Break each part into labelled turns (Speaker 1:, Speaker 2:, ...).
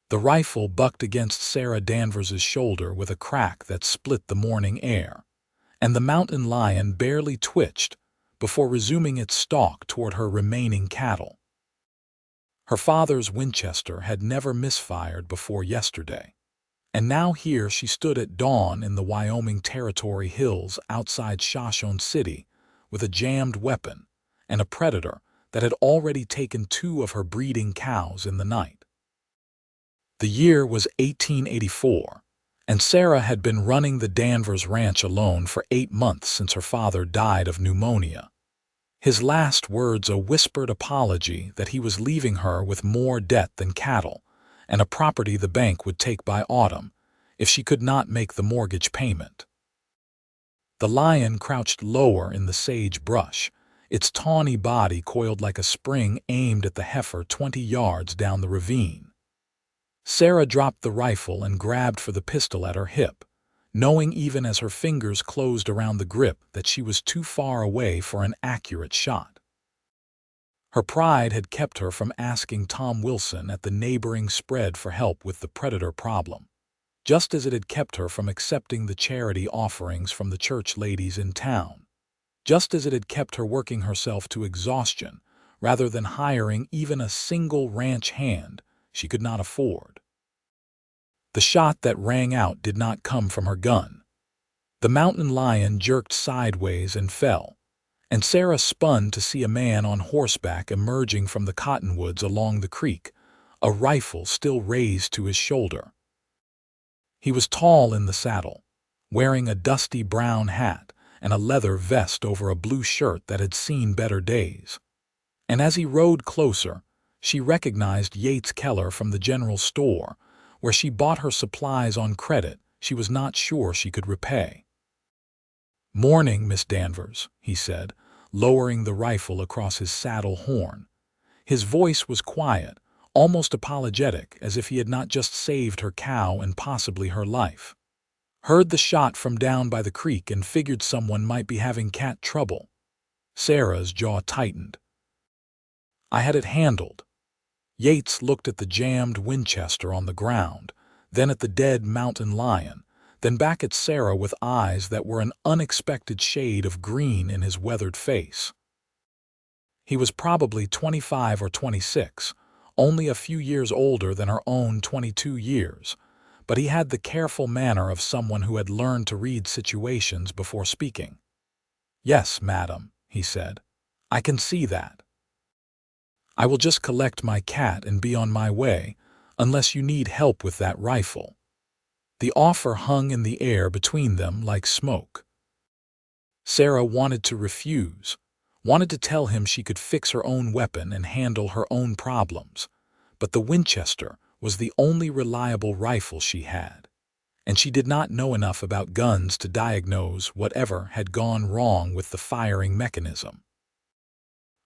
Speaker 1: The rifle bucked against Sarah Danvers's shoulder with a crack that split the morning air, and the mountain lion barely twitched before resuming its stalk toward her remaining cattle. Her father's Winchester had never misfired before yesterday, and now here she stood at dawn in the Wyoming Territory hills outside Shoshone City with a jammed weapon and a predator that had already taken 2 of her breeding cows in the night. The year was 1884, and Sarah had been running the Danvers ranch alone for 8 months since her father died of pneumonia. His last words a whispered apology that he was leaving her with more debt than cattle and a property the bank would take by autumn if she could not make the mortgage payment. The lion crouched lower in the sage brush, its tawny body coiled like a spring aimed at the heifer 20 yards down the ravine. Sarah dropped the rifle and grabbed for the pistol at her hip, knowing even as her fingers closed around the grip that she was too far away for an accurate shot. Her pride had kept her from asking Tom Wilson at the neighboring spread for help with the predator problem, just as it had kept her from accepting the charity offerings from the church ladies in town, just as it had kept her working herself to exhaustion rather than hiring even a single ranch hand she could not afford. The shot that rang out did not come from her gun. The mountain lion jerked sideways and fell, and Sarah spun to see a man on horseback emerging from the cottonwoods along the creek, a rifle still raised to his shoulder. He was tall in the saddle, wearing a dusty brown hat and a leather vest over a blue shirt that had seen better days. And as he rode closer, she recognized Yates Keller from the general store, where she bought her supplies on credit she was not sure she could repay. "Morning, Miss Danvers," he said, lowering the rifle across his saddle horn. His voice was quiet, almost apologetic, as if he had not just saved her cow and possibly her life. "Heard the shot from down by the creek and figured someone might be having cat trouble." Sarah's jaw tightened. "I had it handled." Yates looked at the jammed Winchester on the ground, then at the dead mountain lion, then back at Sarah with eyes that were an unexpected shade of green in his weathered face. He was probably 25 or 26, only a few years older than her own 22 years, but he had the careful manner of someone who had learned to read situations before speaking. "Yes, madam," he said. "I can see that. I will just collect my cat and be on my way, unless you need help with that rifle." The offer hung in the air between them like smoke. Sarah wanted to refuse, wanted to tell him she could fix her own weapon and handle her own problems, but the Winchester was the only reliable rifle she had, and she did not know enough about guns to diagnose whatever had gone wrong with the firing mechanism.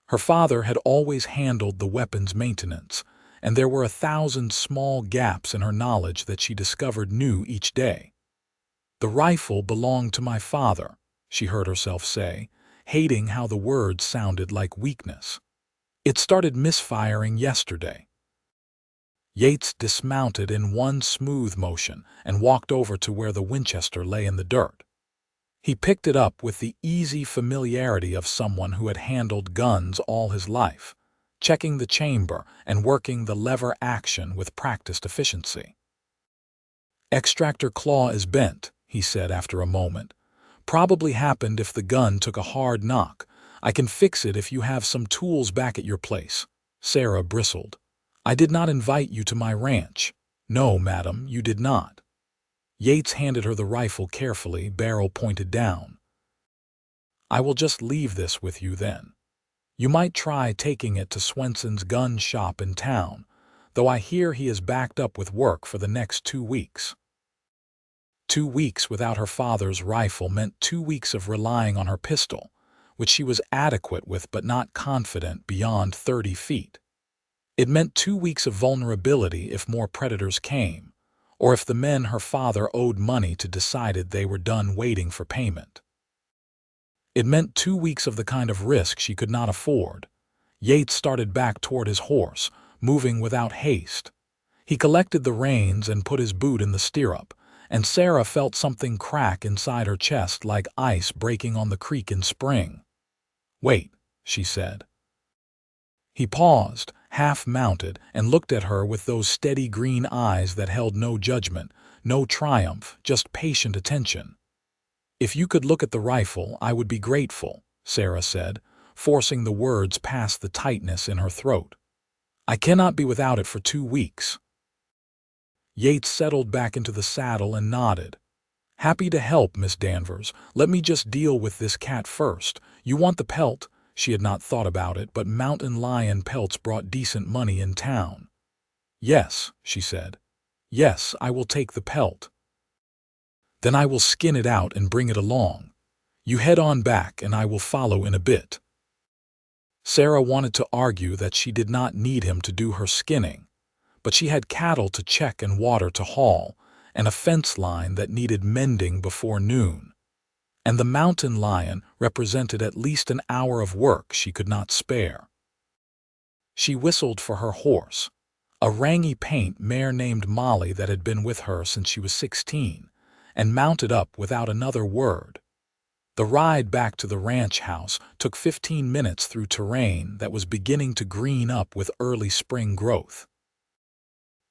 Speaker 1: Her father had always handled the weapon's maintenance, and there were 1,000 small gaps in her knowledge that she discovered new each day. "The rifle belonged to my father," she heard herself say, hating how the words sounded like weakness. "It started misfiring yesterday." Yates dismounted in one smooth motion and walked over to where the Winchester lay in the dirt. He picked it up with the easy familiarity of someone who had handled guns all his life, checking the chamber and working the lever action with practiced efficiency. "Extractor claw is bent," he said after a moment. "Probably happened if the gun took a hard knock. I can fix it if you have some tools back at your place." Sarah bristled. "I did not invite you to my ranch." "No, madam, you did not." Yates handed her the rifle carefully, barrel pointed down. "I will just leave this with you then. You might try taking it to Swenson's gun shop in town, though I hear he is backed up with work for the next 2 weeks. 2 weeks without her father's rifle meant 2 weeks of relying on her pistol, which she was adequate with but not confident beyond 30 feet. It meant 2 weeks of vulnerability if more predators came, or if the men her father owed money to decided they were done waiting for payment. It meant 2 weeks of the kind of risk she could not afford. Yates started back toward his horse, moving without haste. He collected the reins and put his boot in the stirrup, and Sarah felt something crack inside her chest like ice breaking on the creek in spring. "Wait," she said. He paused, half-mounted, and looked at her with those steady green eyes that held no judgment, no triumph, just patient attention. "If you could look at the rifle, I would be grateful," Sarah said, forcing the words past the tightness in her throat. "I cannot be without it for 2 weeks." Yates settled back into the saddle and nodded. "Happy to help, Miss Danvers. Let me just deal with this cat first. You want the pelt?" She had not thought about it, but mountain lion pelts brought decent money in town. "Yes," she said. "Yes, I will take the pelt." "Then I will skin it out and bring it along. You head on back and I will follow in a bit." Sarah wanted to argue that she did not need him to do her skinning, but she had cattle to check and water to haul, and a fence line that needed mending before noon. And the mountain lion represented at least an hour of work she could not spare. She whistled for her horse, a rangy paint mare named Molly that had been with her since she was 16, and mounted up without another word. The ride back to the ranch house took 15 minutes through terrain that was beginning to green up with early spring growth.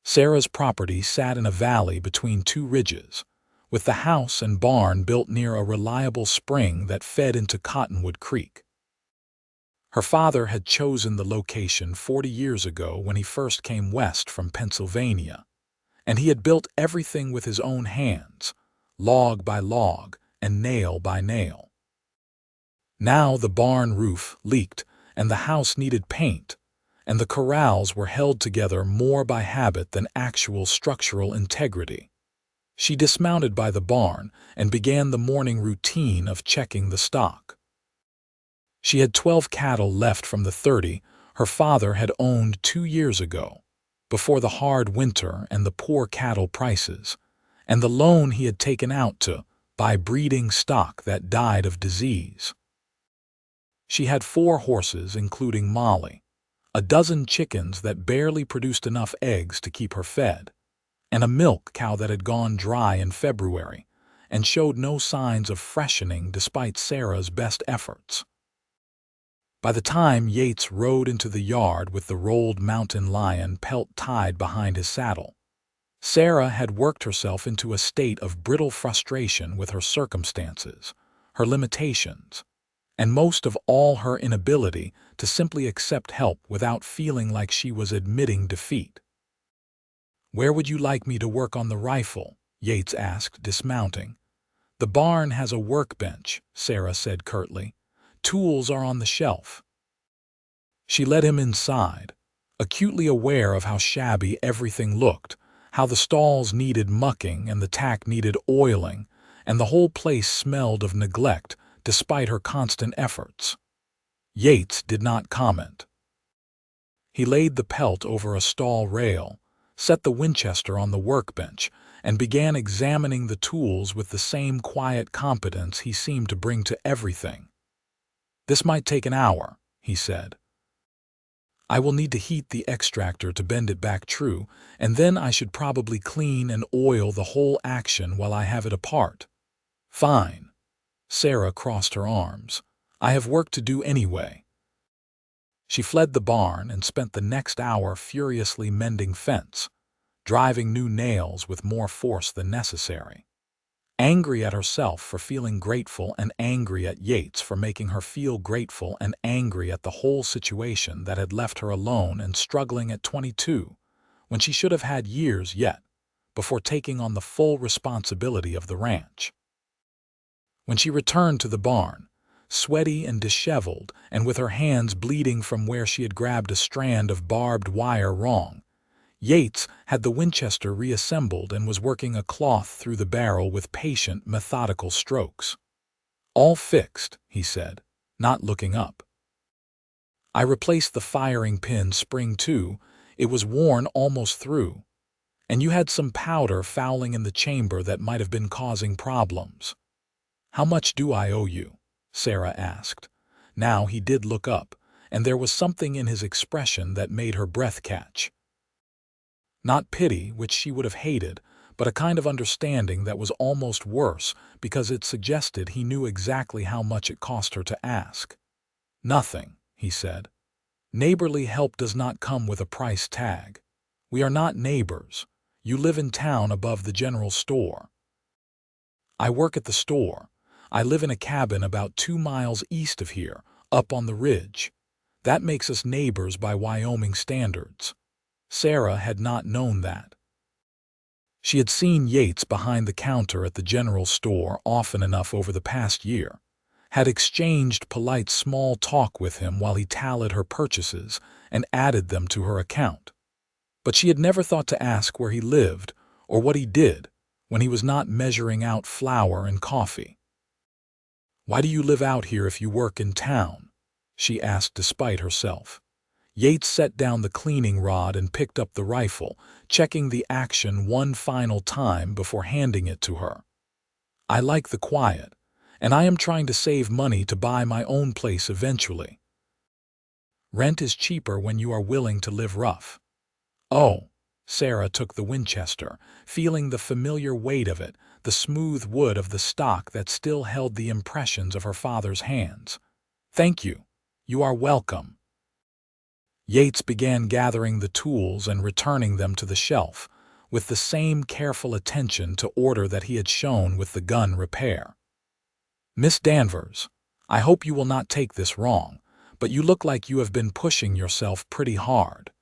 Speaker 1: Sarah's property sat in a valley between 2 ridges, with the house and barn built near a reliable spring that fed into Cottonwood Creek. Her father had chosen the location 40 years ago when he first came west from Pennsylvania, and he had built everything with his own hands, log by log and nail by nail. Now the barn roof leaked and the house needed paint, and the corrals were held together more by habit than actual structural integrity. She dismounted by the barn and began the morning routine of checking the stock. She had 12 cattle left from the 30 her father had owned 2 years ago, before the hard winter and the poor cattle prices, and the loan he had taken out to buy breeding stock that died of disease. She had 4 horses, including Molly, a dozen chickens that barely produced enough eggs to keep her fed, and a milk cow that had gone dry in February and showed no signs of freshening despite Sarah's best efforts. By the time Yates rode into the yard with the rolled mountain lion pelt tied behind his saddle, Sarah had worked herself into a state of brittle frustration with her circumstances, her limitations, and most of all her inability to simply accept help without feeling like she was admitting defeat. "Where would you like me to work on the rifle?" Yates asked, dismounting. "The barn has a workbench," Sarah said curtly. "Tools are on the shelf." She led him inside, acutely aware of how shabby everything looked, how the stalls needed mucking and the tack needed oiling, and the whole place smelled of neglect despite her constant efforts. Yates did not comment. He laid the pelt over a stall rail, set the Winchester on the workbench, and began examining the tools with the same quiet competence he seemed to bring to everything. "This might take an hour," he said. "I will need to heat the extractor to bend it back true, and then I should probably clean and oil the whole action while I have it apart." "Fine." Sarah crossed her arms. "I have work to do anyway." She fled the barn and spent the next hour furiously mending fence, driving new nails with more force than necessary. Angry at herself for feeling grateful and angry at Yates for making her feel grateful and angry at the whole situation that had left her alone and struggling at 22, when she should have had years yet, before taking on the full responsibility of the ranch. When she returned to the barn, sweaty and disheveled and with her hands bleeding from where she had grabbed a strand of barbed wire wrong, Yates had the Winchester reassembled and was working a cloth through the barrel with patient, methodical strokes. "All fixed," he said, not looking up. "I replaced the firing pin spring too. It was worn almost through. And you had some powder fouling in the chamber that might have been causing problems." "How much do I owe you?" Sarah asked. Now he did look up, and there was something in his expression that made her breath catch. Not pity, which she would have hated, but a kind of understanding that was almost worse because it suggested he knew exactly how much it cost her to ask. "Nothing," he said. "Neighborly help does not come with a price tag. We are not neighbors. You live in town above the general store. I work at the store. I live in a cabin about 2 miles east of here, up on the ridge. That makes us neighbors by Wyoming standards." Sarah had not known that. She had seen Yates behind the counter at the general store often enough over the past year, had exchanged polite small talk with him while he tallied her purchases and added them to her account. But she had never thought to ask where he lived or what he did when he was not measuring out flour and coffee. "Why do you live out here if you work in town?" she asked despite herself. Yates set down the cleaning rod and picked up the rifle, checking the action one final time before handing it to her. "I like the quiet, and I am trying to save money to buy my own place eventually. Rent is cheaper when you are willing to live rough." "Oh." Sarah took the Winchester, feeling the familiar weight of it, the smooth wood of the stock that still held the impressions of her father's hands. "Thank you. You are welcome." Yates began gathering the tools and returning them to the shelf, with the same careful attention to order that he had shown with the gun repair. "Miss Danvers, I hope you will not take this wrong, but you look like you have been pushing yourself pretty hard.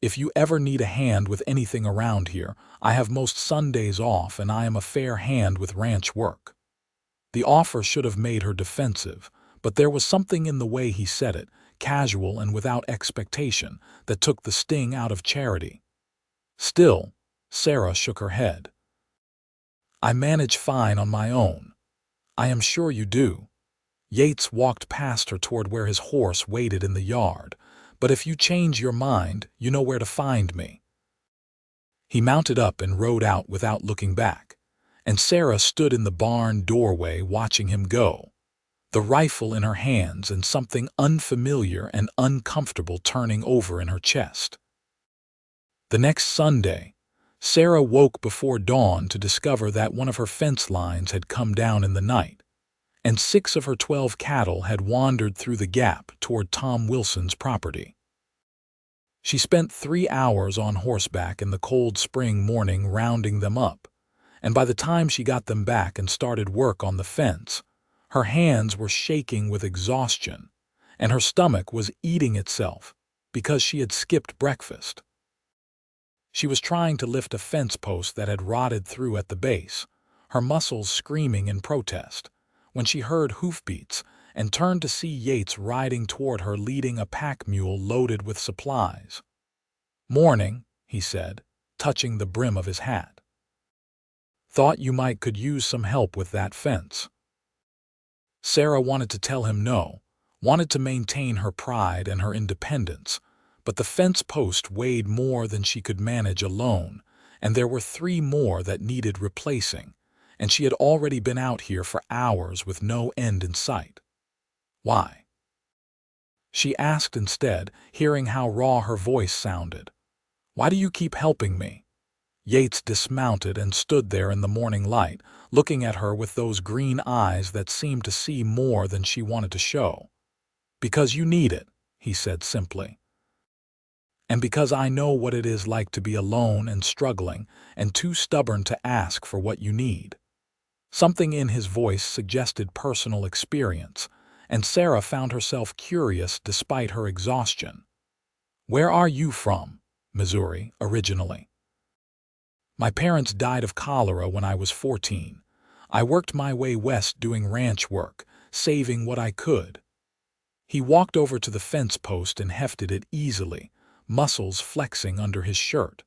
Speaker 1: If you ever need a hand with anything around here, I have most Sundays off and I am a fair hand with ranch work." The offer should have made her defensive, but there was something in the way he said it, casual and without expectation, that took the sting out of Charity. Still, Sarah shook her head. "I manage fine on my own." "I am sure you do." Yates walked past her toward where his horse waited in the yard. "But if you change your mind, you know where to find me." He mounted up and rode out without looking back, and Sarah stood in the barn doorway watching him go, the rifle in her hands and something unfamiliar and uncomfortable turning over in her chest. The next Sunday, Sarah woke before dawn to discover that one of her fence lines had come down in the night, and 6 of her 12 cattle had wandered through the gap toward Tom Wilson's property. She spent 3 hours on horseback in the cold spring morning rounding them up, and by the time she got them back and started work on the fence, her hands were shaking with exhaustion, and her stomach was eating itself because she had skipped breakfast. She was trying to lift a fence post that had rotted through at the base, her muscles screaming in protest, when she heard hoofbeats and turned to see Yates riding toward her leading a pack mule loaded with supplies. "Morning," he said, touching the brim of his hat. "Thought you might could use some help with that fence." Sarah wanted to tell him no, wanted to maintain her pride and her independence, but the fence post weighed more than she could manage alone, and there were 3 more that needed replacing, and she had already been out here for hours with no end in sight. "Why?" she asked instead, hearing how raw her voice sounded. "Why do you keep helping me?" Yates dismounted and stood there in the morning light, looking at her with those green eyes that seemed to see more than she wanted to show. "Because you need it," he said simply. "And because I know what it is like to be alone and struggling and too stubborn to ask for what you need." Something in his voice suggested personal experience, and Sarah found herself curious despite her exhaustion. "Where are you from?" "Missouri, originally. My parents died of cholera when I was 14. I worked my way west doing ranch work, saving what I could." He walked over to the fence post and hefted it easily, muscles flexing under his shirt.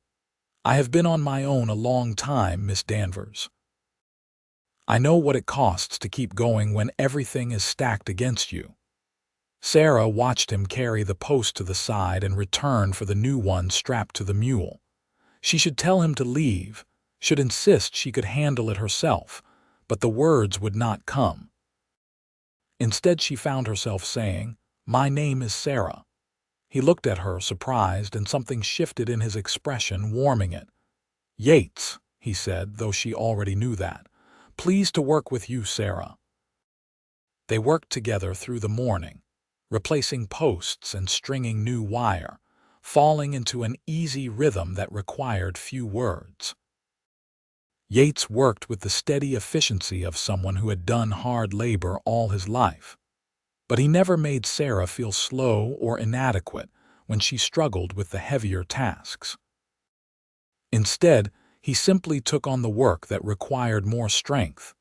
Speaker 1: "I have been on my own a long time, Miss Danvers. I know what it costs to keep going when everything is stacked against you." Sarah watched him carry the post to the side and return for the new one strapped to the mule. She should tell him to leave, should insist she could handle it herself, but the words would not come. Instead, she found herself saying, "My name is Sarah." He looked at her, surprised, and something shifted in his expression, warming it. "Yates," he said, though she already knew that. "Pleased to work with you, Sarah." They worked together through the morning, replacing posts and stringing new wire, falling into an easy rhythm that required few words. Yates worked with the steady efficiency of someone who had done hard labor all his life. But he never made Sarah feel slow or inadequate when she struggled with the heavier tasks. Instead, he simply took on the work that required more strength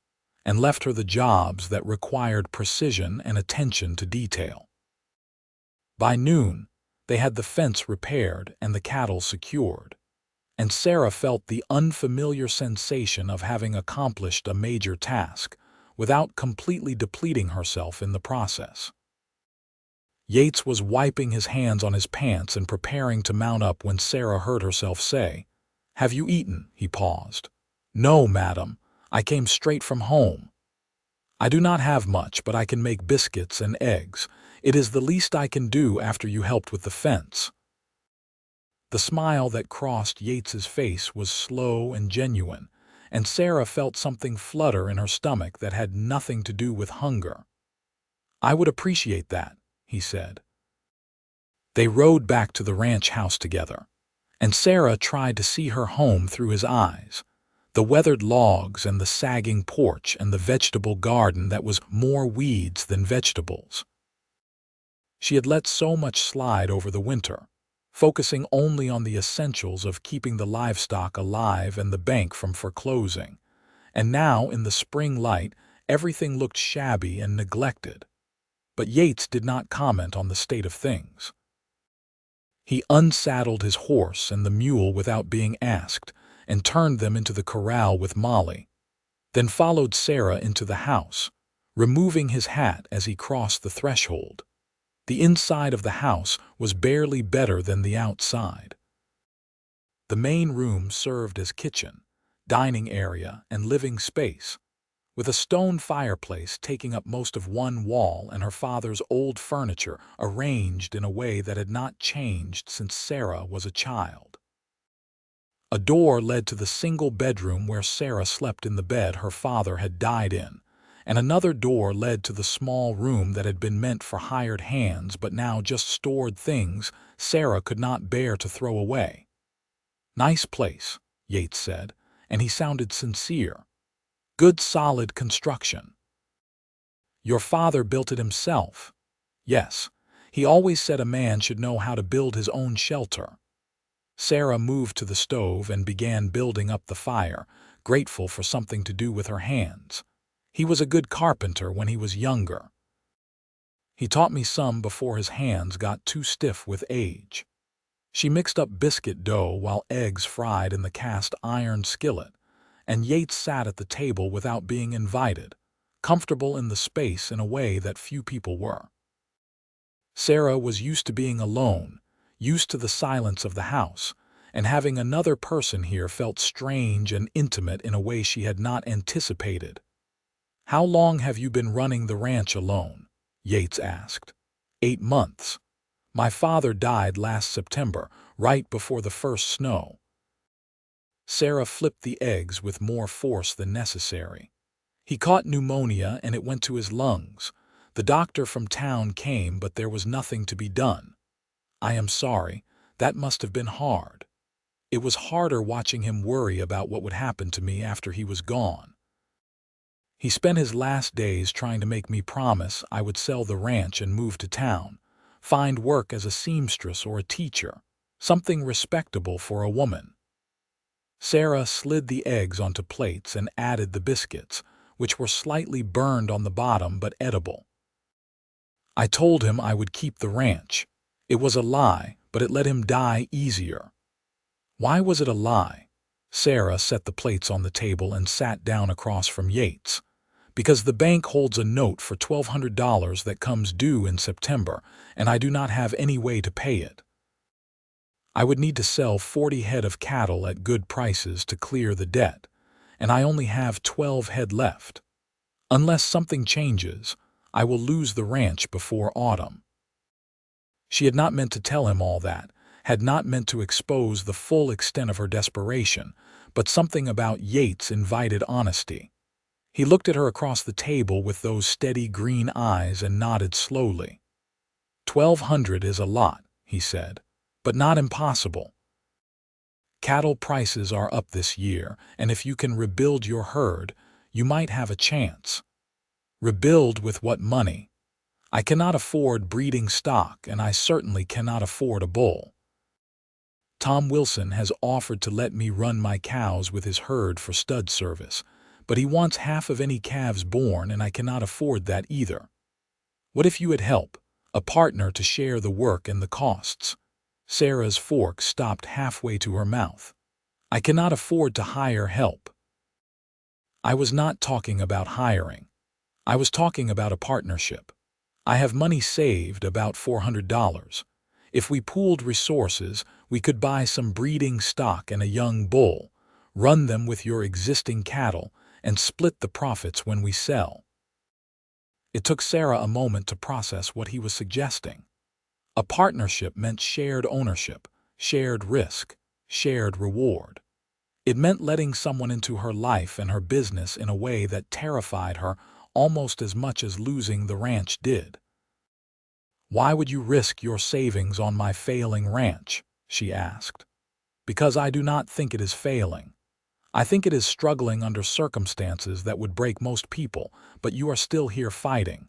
Speaker 1: and left her the jobs that required precision and attention to detail. By noon, they had the fence repaired and the cattle secured, and Sarah felt the unfamiliar sensation of having accomplished a major task without completely depleting herself in the process. Yates was wiping his hands on his pants and preparing to mount up when Sarah heard herself say, "Have you eaten?" He paused. "No, madam. I came straight from home." "I do not have much, but I can make biscuits and eggs. It is the least I can do after you helped with the fence." The smile that crossed Yates's face was slow and genuine, and Sarah felt something flutter in her stomach that had nothing to do with hunger. "I would appreciate that," he said. They rode back to the ranch house together, and Sarah tried to see her home through his eyes, the weathered logs and the sagging porch and the vegetable garden that was more weeds than vegetables. She had let so much slide over the winter, focusing only on the essentials of keeping the livestock alive and the bank from foreclosing, and now in the spring light everything looked shabby and neglected. But Yates did not comment on the state of things. He unsaddled his horse and the mule without being asked and turned them into the corral with Molly, then followed Sarah into the house, removing his hat as he crossed the threshold. The inside of the house was barely better than the outside. The main room served as kitchen, dining area, and living space, with a stone fireplace taking up most of one wall and her father's old furniture arranged in a way that had not changed since Sarah was a child. A door led to the single bedroom where Sarah slept in the bed her father had died in, and another door led to the small room that had been meant for hired hands but now just stored things Sarah could not bear to throw away. "Nice place," Yates said, and he sounded sincere. "Good solid construction." "Your father built it himself." "Yes, he always said a man should know how to build his own shelter." Sarah moved to the stove and began building up the fire, grateful for something to do with her hands. "He was a good carpenter when he was younger. He taught me some before his hands got too stiff with age." She mixed up biscuit dough while eggs fried in the cast iron skillet, and Yates sat at the table without being invited, comfortable in the space in a way that few people were. Sarah was used to being alone, used to the silence of the house, and having another person here felt strange and intimate in a way she had not anticipated. "How long have you been running the ranch alone?" Yates asked. 8 months. My father died last September, right before the first snow." Sarah flipped the eggs with more force than necessary. "He caught pneumonia and it went to his lungs. The doctor from town came, but there was nothing to be done. I am sorry. That must have been hard. It was harder watching him worry about what would happen to me after he was gone. He spent his last days trying to make me promise I would sell the ranch and move to town, find work as a seamstress or a teacher, something respectable for a woman." Sarah slid the eggs onto plates and added the biscuits, which were slightly burned on the bottom but edible. "I told him I would keep the ranch. It was a lie, but it let him die easier." "Why was it a lie?" Sarah set the plates on the table and sat down across from Yates. "Because the bank holds a note for $1,200 that comes due in September, and I do not have any way to pay it. I would need to sell 40 head of cattle at good prices to clear the debt, and I only have 12 head left. Unless something changes, I will lose the ranch before autumn." She had not meant to tell him all that, had not meant to expose the full extent of her desperation, but something about Yates invited honesty. He looked at her across the table with those steady green eyes and nodded slowly. 1,200 is a lot, he said, but not impossible. Cattle prices are up this year, and if you can rebuild your herd, you might have a chance. Rebuild with what money? I cannot afford breeding stock, and I certainly cannot afford a bull. Tom Wilson has offered to let me run my cows with his herd for stud service, but he wants half of any calves born, and I cannot afford that either. What if you had help, a partner to share the work and the costs? Sarah's fork stopped halfway to her mouth. I cannot afford to hire help. I was not talking about hiring. I was talking about a partnership. I have money saved, about $400. If we pooled resources, we could buy some breeding stock and a young bull, run them with your existing cattle, and split the profits when we sell. It took Sarah a moment to process what he was suggesting. A partnership meant shared ownership, shared risk, shared reward. It meant letting someone into her life and her business in a way that terrified her almost as much as losing the ranch did. "Why would you risk your savings on my failing ranch?" she asked. "Because I do not think it is failing. I think it is struggling under circumstances that would break most people, but you are still here fighting.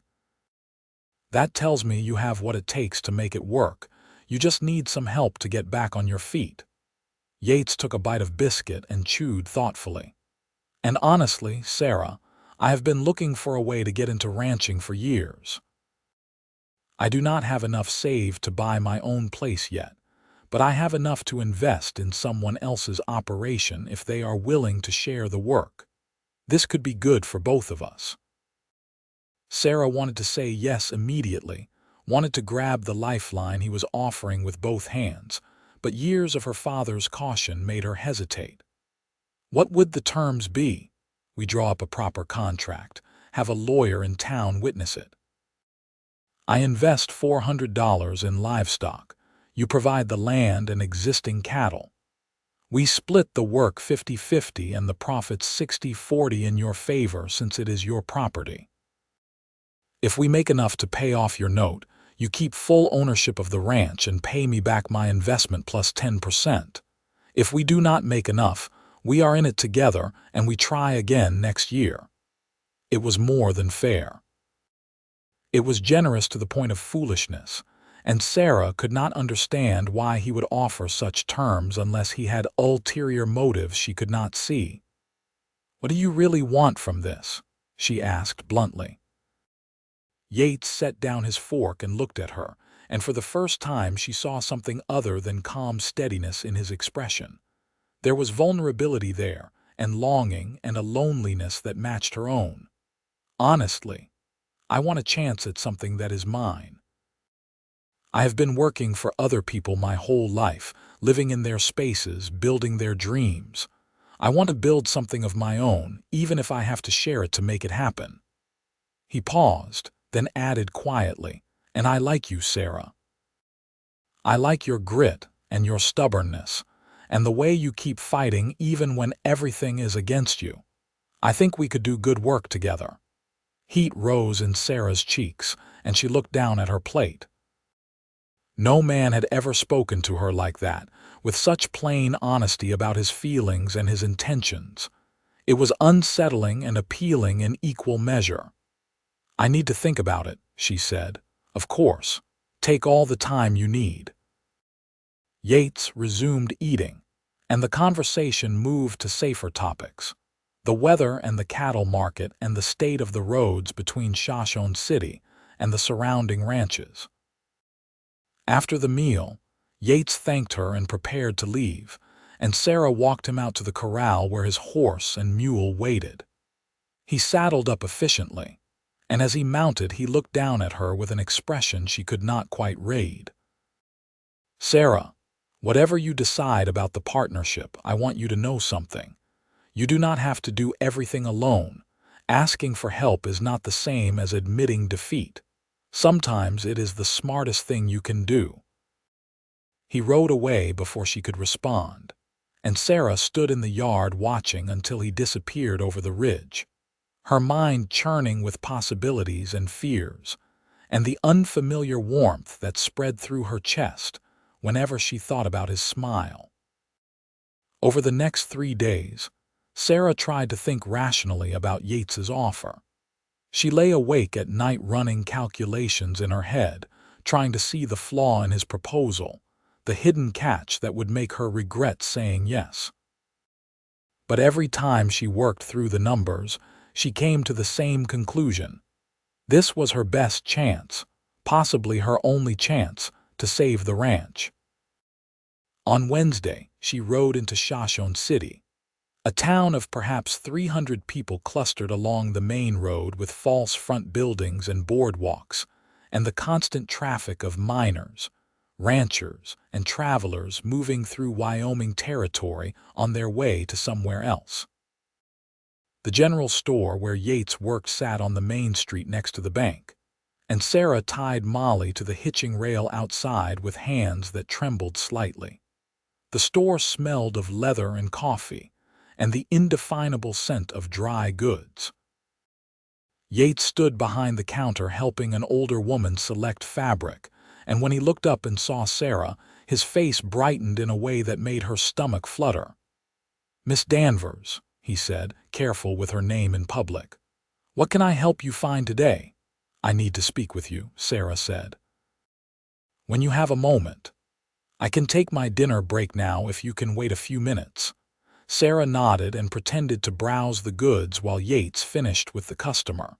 Speaker 1: That tells me you have what it takes to make it work. You just need some help to get back on your feet." Yates took a bite of biscuit and chewed thoughtfully. "And honestly, Sarah, I have been looking for a way to get into ranching for years. I do not have enough saved to buy my own place yet, but I have enough to invest in someone else's operation if they are willing to share the work. This could be good for both of us." Sarah wanted to say yes immediately, wanted to grab the lifeline he was offering with both hands, but years of her father's caution made her hesitate. "What would the terms be?" "We draw up a proper contract, have a lawyer in town witness it. I invest $400 in livestock. You provide the land and existing cattle. We split the work 50-50 and the profits 60-40 in your favor since it is your property. If we make enough to pay off your note, you keep full ownership of the ranch and pay me back my investment plus 10%. If we do not make enough, we are in it together and we try again next year." It was more than fair. It was generous to the point of foolishness, and Sarah could not understand why he would offer such terms unless he had ulterior motives she could not see. "What do you really want from this?" she asked bluntly. Yates set down his fork and looked at her, and for the first time she saw something other than calm steadiness in his expression. There was vulnerability there, and longing and a loneliness that matched her own. "Honestly, I want a chance at something that is mine. I have been working for other people my whole life, living in their spaces, building their dreams. I want to build something of my own, even if I have to share it to make it happen." He paused, then added quietly, "And I like you, Sarah. I like your grit and your stubbornness, and the way you keep fighting even when everything is against you. I think we could do good work together." Heat rose in Sarah's cheeks, and she looked down at her plate. No man had ever spoken to her like that, with such plain honesty about his feelings and his intentions. It was unsettling and appealing in equal measure. "I need to think about it," she said. "Of course. Take all the time you need." Yates resumed eating, and the conversation moved to safer topics: the weather and the cattle market and the state of the roads between Shoshone City and the surrounding ranches. After the meal, Yates thanked her and prepared to leave, and Sarah walked him out to the corral where his horse and mule waited. He saddled up efficiently, and as he mounted he looked down at her with an expression she could not quite read. "Sarah, whatever you decide about the partnership, I want you to know something. You do not have to do everything alone. Asking for help is not the same as admitting defeat. Sometimes it is the smartest thing you can do." He rode away before she could respond, and Sarah stood in the yard watching until he disappeared over the ridge, her mind churning with possibilities and fears, and the unfamiliar warmth that spread through her chest whenever she thought about his smile. Over the next 3 days, Sarah tried to think rationally about Yates's offer. She lay awake at night running calculations in her head, trying to see the flaw in his proposal, the hidden catch that would make her regret saying yes. But every time she worked through the numbers, she came to the same conclusion. This was her best chance, possibly her only chance, to save the ranch. On Wednesday, she rode into Shoshone City, a town of perhaps 300 people clustered along the main road with false front buildings and boardwalks, and the constant traffic of miners, ranchers, and travelers moving through Wyoming territory on their way to somewhere else. The general store where Yates worked sat on the main street next to the bank, and Sarah tied Molly to the hitching rail outside with hands that trembled slightly. The store smelled of leather and coffee, and the indefinable scent of dry goods. Yates stood behind the counter helping an older woman select fabric, and when he looked up and saw Sarah, his face brightened in a way that made her stomach flutter. "Miss Danvers," he said, careful with her name in public. "What can I help you find today?" "I need to speak with you," Sarah said. "When you have a moment." "I can take my dinner break now if you can wait a few minutes." Sarah nodded and pretended to browse the goods while Yates finished with the customer.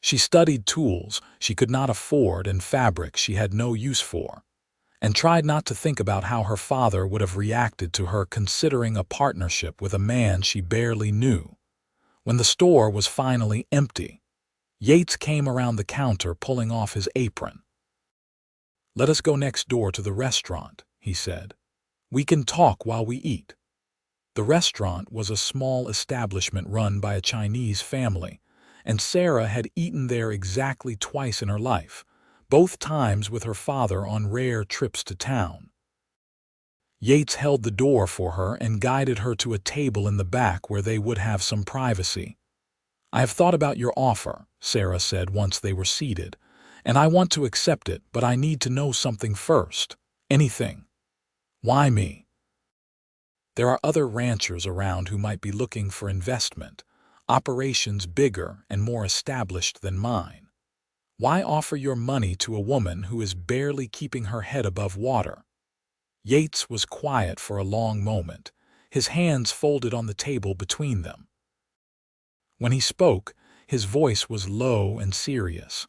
Speaker 1: She studied tools she could not afford and fabric she had no use for, and tried not to think about how her father would have reacted to her considering a partnership with a man she barely knew. When the store was finally empty, Yates came around the counter pulling off his apron. "Let us go next door to the restaurant," he said. "We can talk while we eat." The restaurant was a small establishment run by a Chinese family, and Sarah had eaten there exactly twice in her life, both times with her father on rare trips to town. Yates held the door for her and guided her to a table in the back where they would have some privacy. "I have thought about your offer," Sarah said once they were seated, "and I want to accept it, but I need to know something first. Anything." "Why me?" "There are other ranchers around who might be looking for investment, operations bigger and more established than mine. Why offer your money to a woman who is barely keeping her head above water?" Yates was quiet for a long moment, his hands folded on the table between them. When he spoke, his voice was low and serious.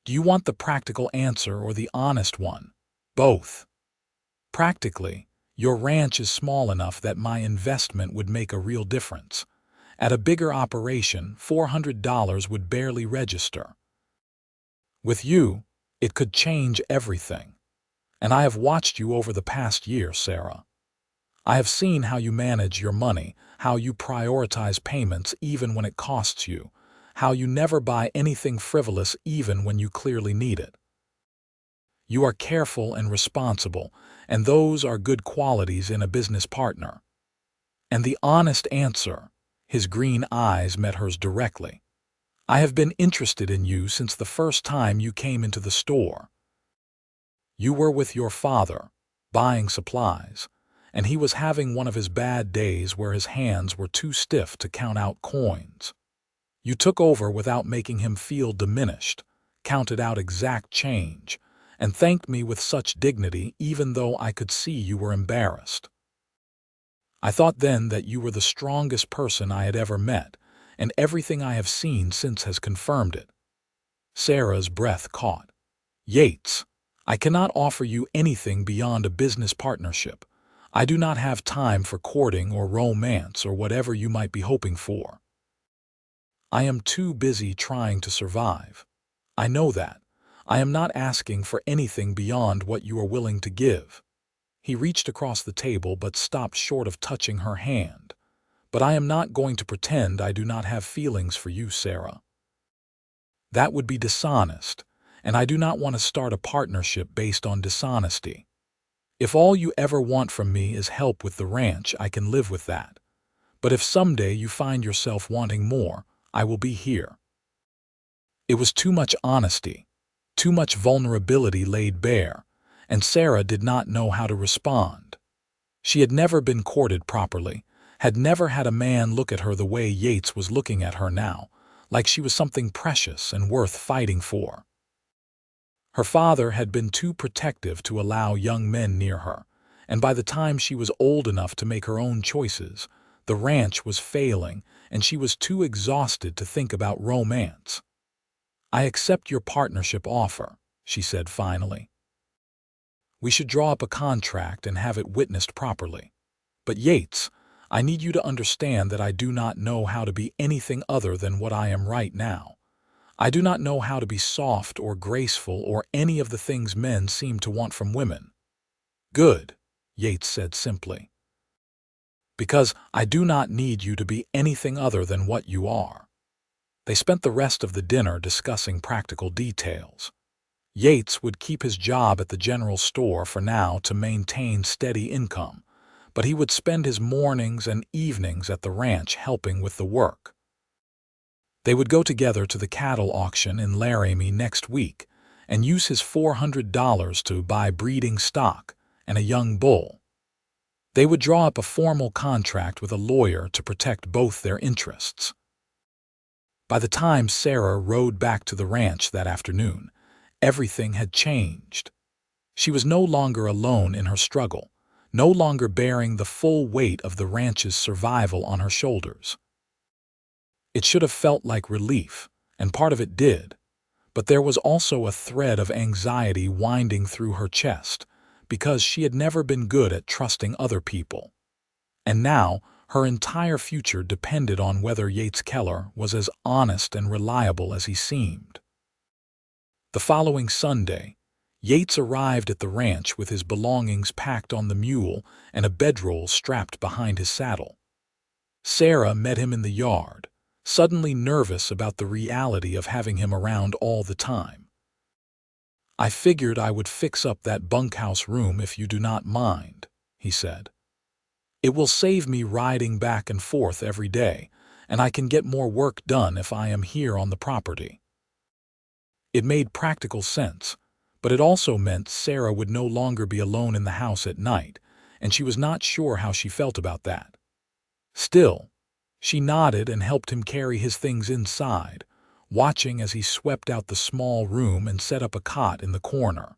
Speaker 1: "Do you want the practical answer or the honest one?" "Both." "Practically, your ranch is small enough that my investment would make a real difference. At a bigger operation, $400 would barely register. With you, it could change everything. And I have watched you over the past year, Sarah. I have seen how you manage your money, how you prioritize payments even when it costs you, how you never buy anything frivolous even when you clearly need it. You are careful and responsible, and those are good qualities in a business partner." And the honest answer, his green eyes met hers directly. "I have been interested in you since the first time you came into the store. You were with your father, buying supplies, and he was having one of his bad days where his hands were too stiff to count out coins. You took over without making him feel diminished, counted out exact change, and thanked me with such dignity even though I could see you were embarrassed. I thought then that you were the strongest person I had ever met, and everything I have seen since has confirmed it." Sarah's breath caught. "Yates, I cannot offer you anything beyond a business partnership. I do not have time for courting or romance or whatever you might be hoping for. I am too busy trying to survive. I know that. I am not asking for anything beyond what you are willing to give." He reached across the table but stopped short of touching her hand. "But I am not going to pretend I do not have feelings for you, Sarah. That would be dishonest, and I do not want to start a partnership based on dishonesty. If all you ever want from me is help with the ranch, I can live with that. But if someday you find yourself wanting more, I will be here." It was too much honesty, too much vulnerability laid bare, and Sarah did not know how to respond. She had never been courted properly, had never had a man look at her the way Yates was looking at her now, like she was something precious and worth fighting for. Her father had been too protective to allow young men near her, and by the time she was old enough to make her own choices, the ranch was failing and she was too exhausted to think about romance. "I accept your partnership offer," she said finally. "We should draw up a contract and have it witnessed properly. But Yates, I need you to understand that I do not know how to be anything other than what I am right now. I do not know how to be soft or graceful or any of the things men seem to want from women." "Good," Yates said simply. "Because I do not need you to be anything other than what you are." They spent the rest of the dinner discussing practical details. Yates would keep his job at the general store for now to maintain steady income, but he would spend his mornings and evenings at the ranch helping with the work. They would go together to the cattle auction in Laramie next week and use his $400 to buy breeding stock and a young bull. They would draw up a formal contract with a lawyer to protect both their interests. By the time Sarah rode back to the ranch that afternoon, everything had changed. She was no longer alone in her struggle, no longer bearing the full weight of the ranch's survival on her shoulders. It should have felt like relief, and part of it did, but there was also a thread of anxiety winding through her chest because she had never been good at trusting other people. And now, her entire future depended on whether Yates Keller was as honest and reliable as he seemed. The following Sunday, Yates arrived at the ranch with his belongings packed on the mule and a bedroll strapped behind his saddle. Sarah met him in the yard, suddenly nervous about the reality of having him around all the time. "I figured I would fix up that bunkhouse room if you do not mind," he said. "It will save me riding back and forth every day, and I can get more work done if I am here on the property." It made practical sense, but it also meant Sarah would no longer be alone in the house at night, and she was not sure how she felt about that. Still, she nodded and helped him carry his things inside, watching as he swept out the small room and set up a cot in the corner.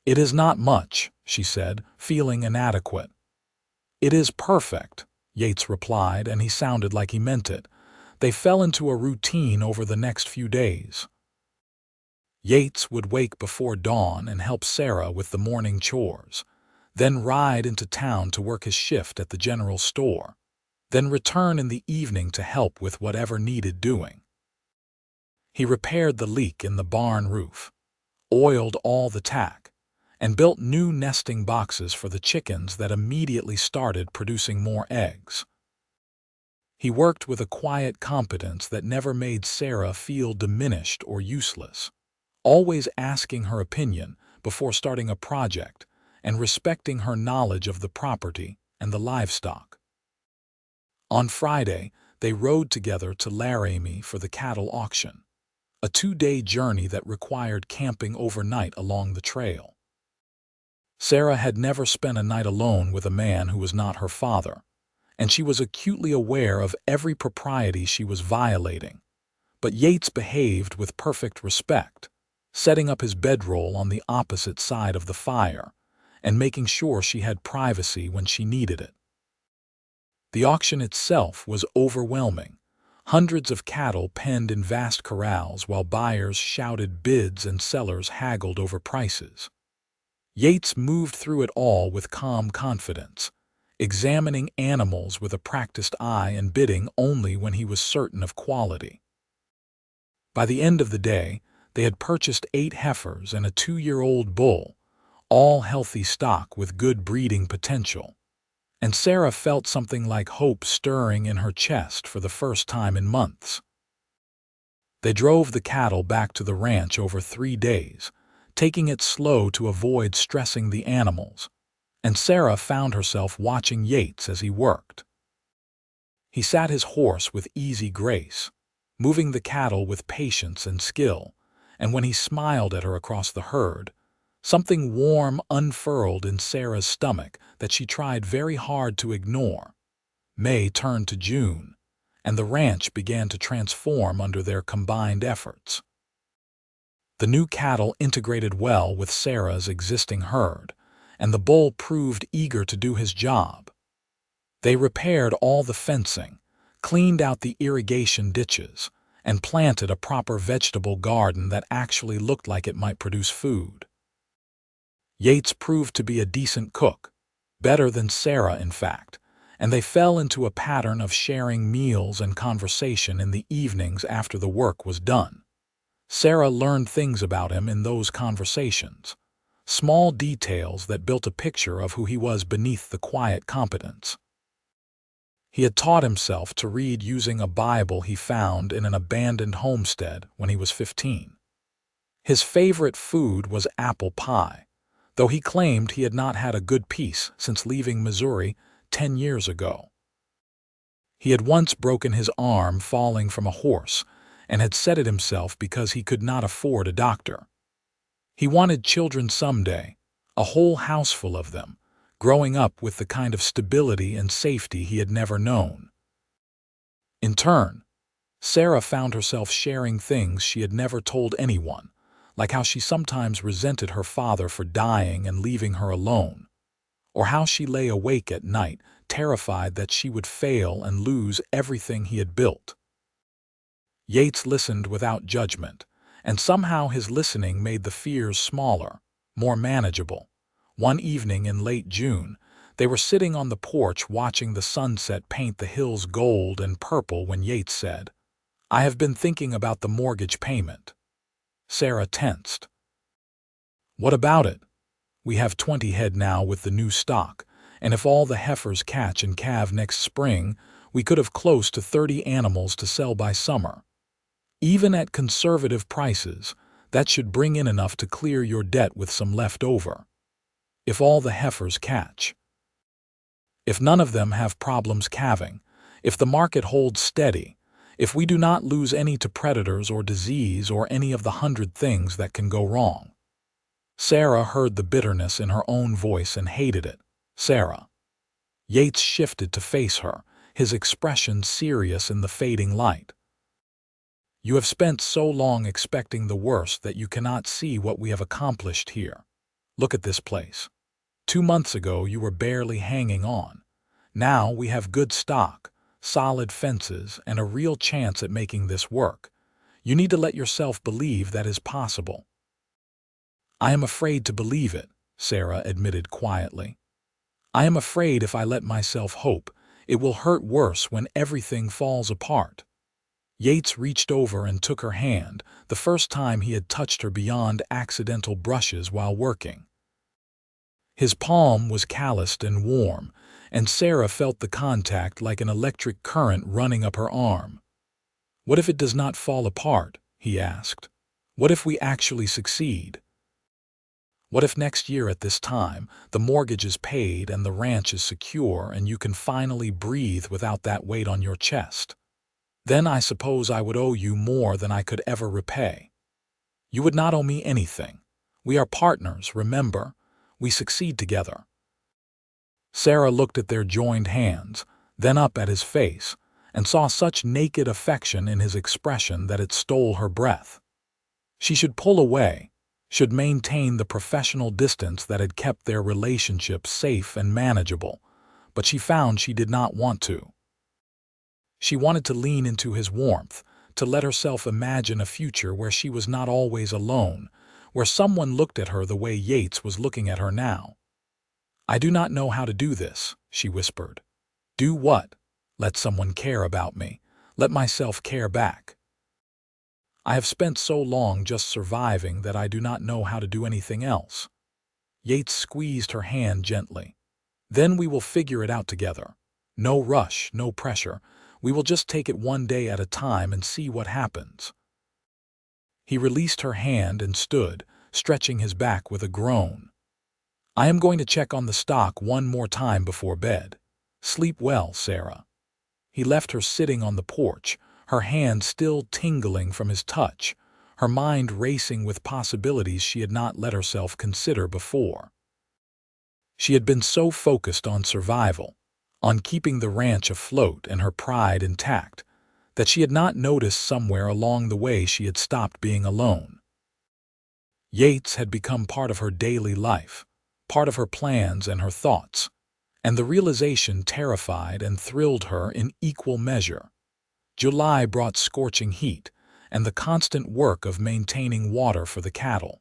Speaker 1: "It is not much," she said, feeling inadequate. "It is perfect," Yates replied, and he sounded like he meant it. They fell into a routine over the next few days. Yates would wake before dawn and help Sarah with the morning chores, then ride into town to work his shift at the general store, then return in the evening to help with whatever needed doing. He repaired the leak in the barn roof, oiled all the tack, and built new nesting boxes for the chickens that immediately started producing more eggs. He worked with a quiet competence that never made Sarah feel diminished or useless, always asking her opinion before starting a project and respecting her knowledge of the property and the livestock. On Friday, they rode together to Laramie for the cattle auction, a 2-day journey that required camping overnight along the trail. Sarah had never spent a night alone with a man who was not her father, and she was acutely aware of every propriety she was violating. But Yates behaved with perfect respect, setting up his bedroll on the opposite side of the fire and making sure she had privacy when she needed it. The auction itself was overwhelming. Hundreds of cattle penned in vast corrals while buyers shouted bids and sellers haggled over prices. Yates moved through it all with calm confidence, examining animals with a practiced eye and bidding only when he was certain of quality. By the end of the day, they had purchased 8 heifers and a 2-year-old bull, all healthy stock with good breeding potential, and Sarah felt something like hope stirring in her chest for the first time in months. They drove the cattle back to the ranch over 3 days, taking it slow to avoid stressing the animals, and Sarah found herself watching Yates as he worked. He sat his horse with easy grace, moving the cattle with patience and skill, and when he smiled at her across the herd, something warm unfurled in Sarah's stomach that she tried very hard to ignore. May turned to June, and the ranch began to transform under their combined efforts. The new cattle integrated well with Sarah's existing herd, and the bull proved eager to do his job. They repaired all the fencing, cleaned out the irrigation ditches, and planted a proper vegetable garden that actually looked like it might produce food. Yates proved to be a decent cook, better than Sarah in fact, and they fell into a pattern of sharing meals and conversation in the evenings after the work was done. Sarah learned things about him in those conversations, small details that built a picture of who he was beneath the quiet competence. He had taught himself to read using a Bible he found in an abandoned homestead when he was 15. His favorite food was apple pie, though he claimed he had not had a good piece since leaving Missouri 10 years ago. He had once broken his arm falling from a horse and had said it himself because he could not afford a doctor. He wanted children someday, a whole house full of them, growing up with the kind of stability and safety he had never known. In turn, Sarah found herself sharing things she had never told anyone, like how she sometimes resented her father for dying and leaving her alone, or how she lay awake at night, terrified that she would fail and lose everything he had built. Yates listened without judgment, and somehow his listening made the fears smaller, more manageable. One evening in late June, they were sitting on the porch watching the sunset paint the hills gold and purple when Yates said, "I have been thinking about the mortgage payment." Sarah tensed. "What about it? We have 20 head now with the new stock, and if all the heifers catch and calve next spring, we could have close to 30 animals to sell by summer. Even at conservative prices, that should bring in enough to clear your debt with some left over. If all the heifers catch. If none of them have problems calving, if the market holds steady, if we do not lose any to predators or disease or any of the 100 things that can go wrong." Sarah heard the bitterness in her own voice and hated it. "Sarah." Yates shifted to face her, his expression serious in the fading light. "You have spent so long expecting the worst that you cannot see what we have accomplished here. Look at this place. 2 months ago you were barely hanging on. Now we have good stock, solid fences, and a real chance at making this work. You need to let yourself believe that is possible." "I am afraid to believe it," Sarah admitted quietly. "I am afraid if I let myself hope, it will hurt worse when everything falls apart." Yates reached over and took her hand, the first time he had touched her beyond accidental brushes while working. His palm was calloused and warm, and Sarah felt the contact like an electric current running up her arm. "What if it does not fall apart?" he asked. "What if we actually succeed? What if next year at this time, the mortgage is paid and the ranch is secure and you can finally breathe without that weight on your chest? Then I suppose I would owe you more than I could ever repay. You would not owe me anything. We are partners, remember? We succeed together." Sarah looked at their joined hands, then up at his face, and saw such naked affection in his expression that it stole her breath. She should pull away, should maintain the professional distance that had kept their relationship safe and manageable, but she found she did not want to. She wanted to lean into his warmth, to let herself imagine a future where she was not always alone, where someone looked at her the way Yates was looking at her now. "I do not know how to do this," she whispered. "Do what?" "Let someone care about me. Let myself care back. I have spent so long just surviving that I do not know how to do anything else." Yates squeezed her hand gently. "Then we will figure it out together. No rush, no pressure. We will just take it one day at a time and see what happens." He released her hand and stood, stretching his back with a groan. I am going to check on the stock one more time before bed. Sleep well, Sarah. He left her sitting on the porch, her hand still tingling from his touch, her mind racing with possibilities she had not let herself consider before. She had been so focused on survival, on keeping the ranch afloat and her pride intact, that she had not noticed somewhere along the way she had stopped being alone. Yates had become part of her daily life, part of her plans and her thoughts, and the realization terrified and thrilled her in equal measure. July brought scorching heat and the constant work of maintaining water for the cattle.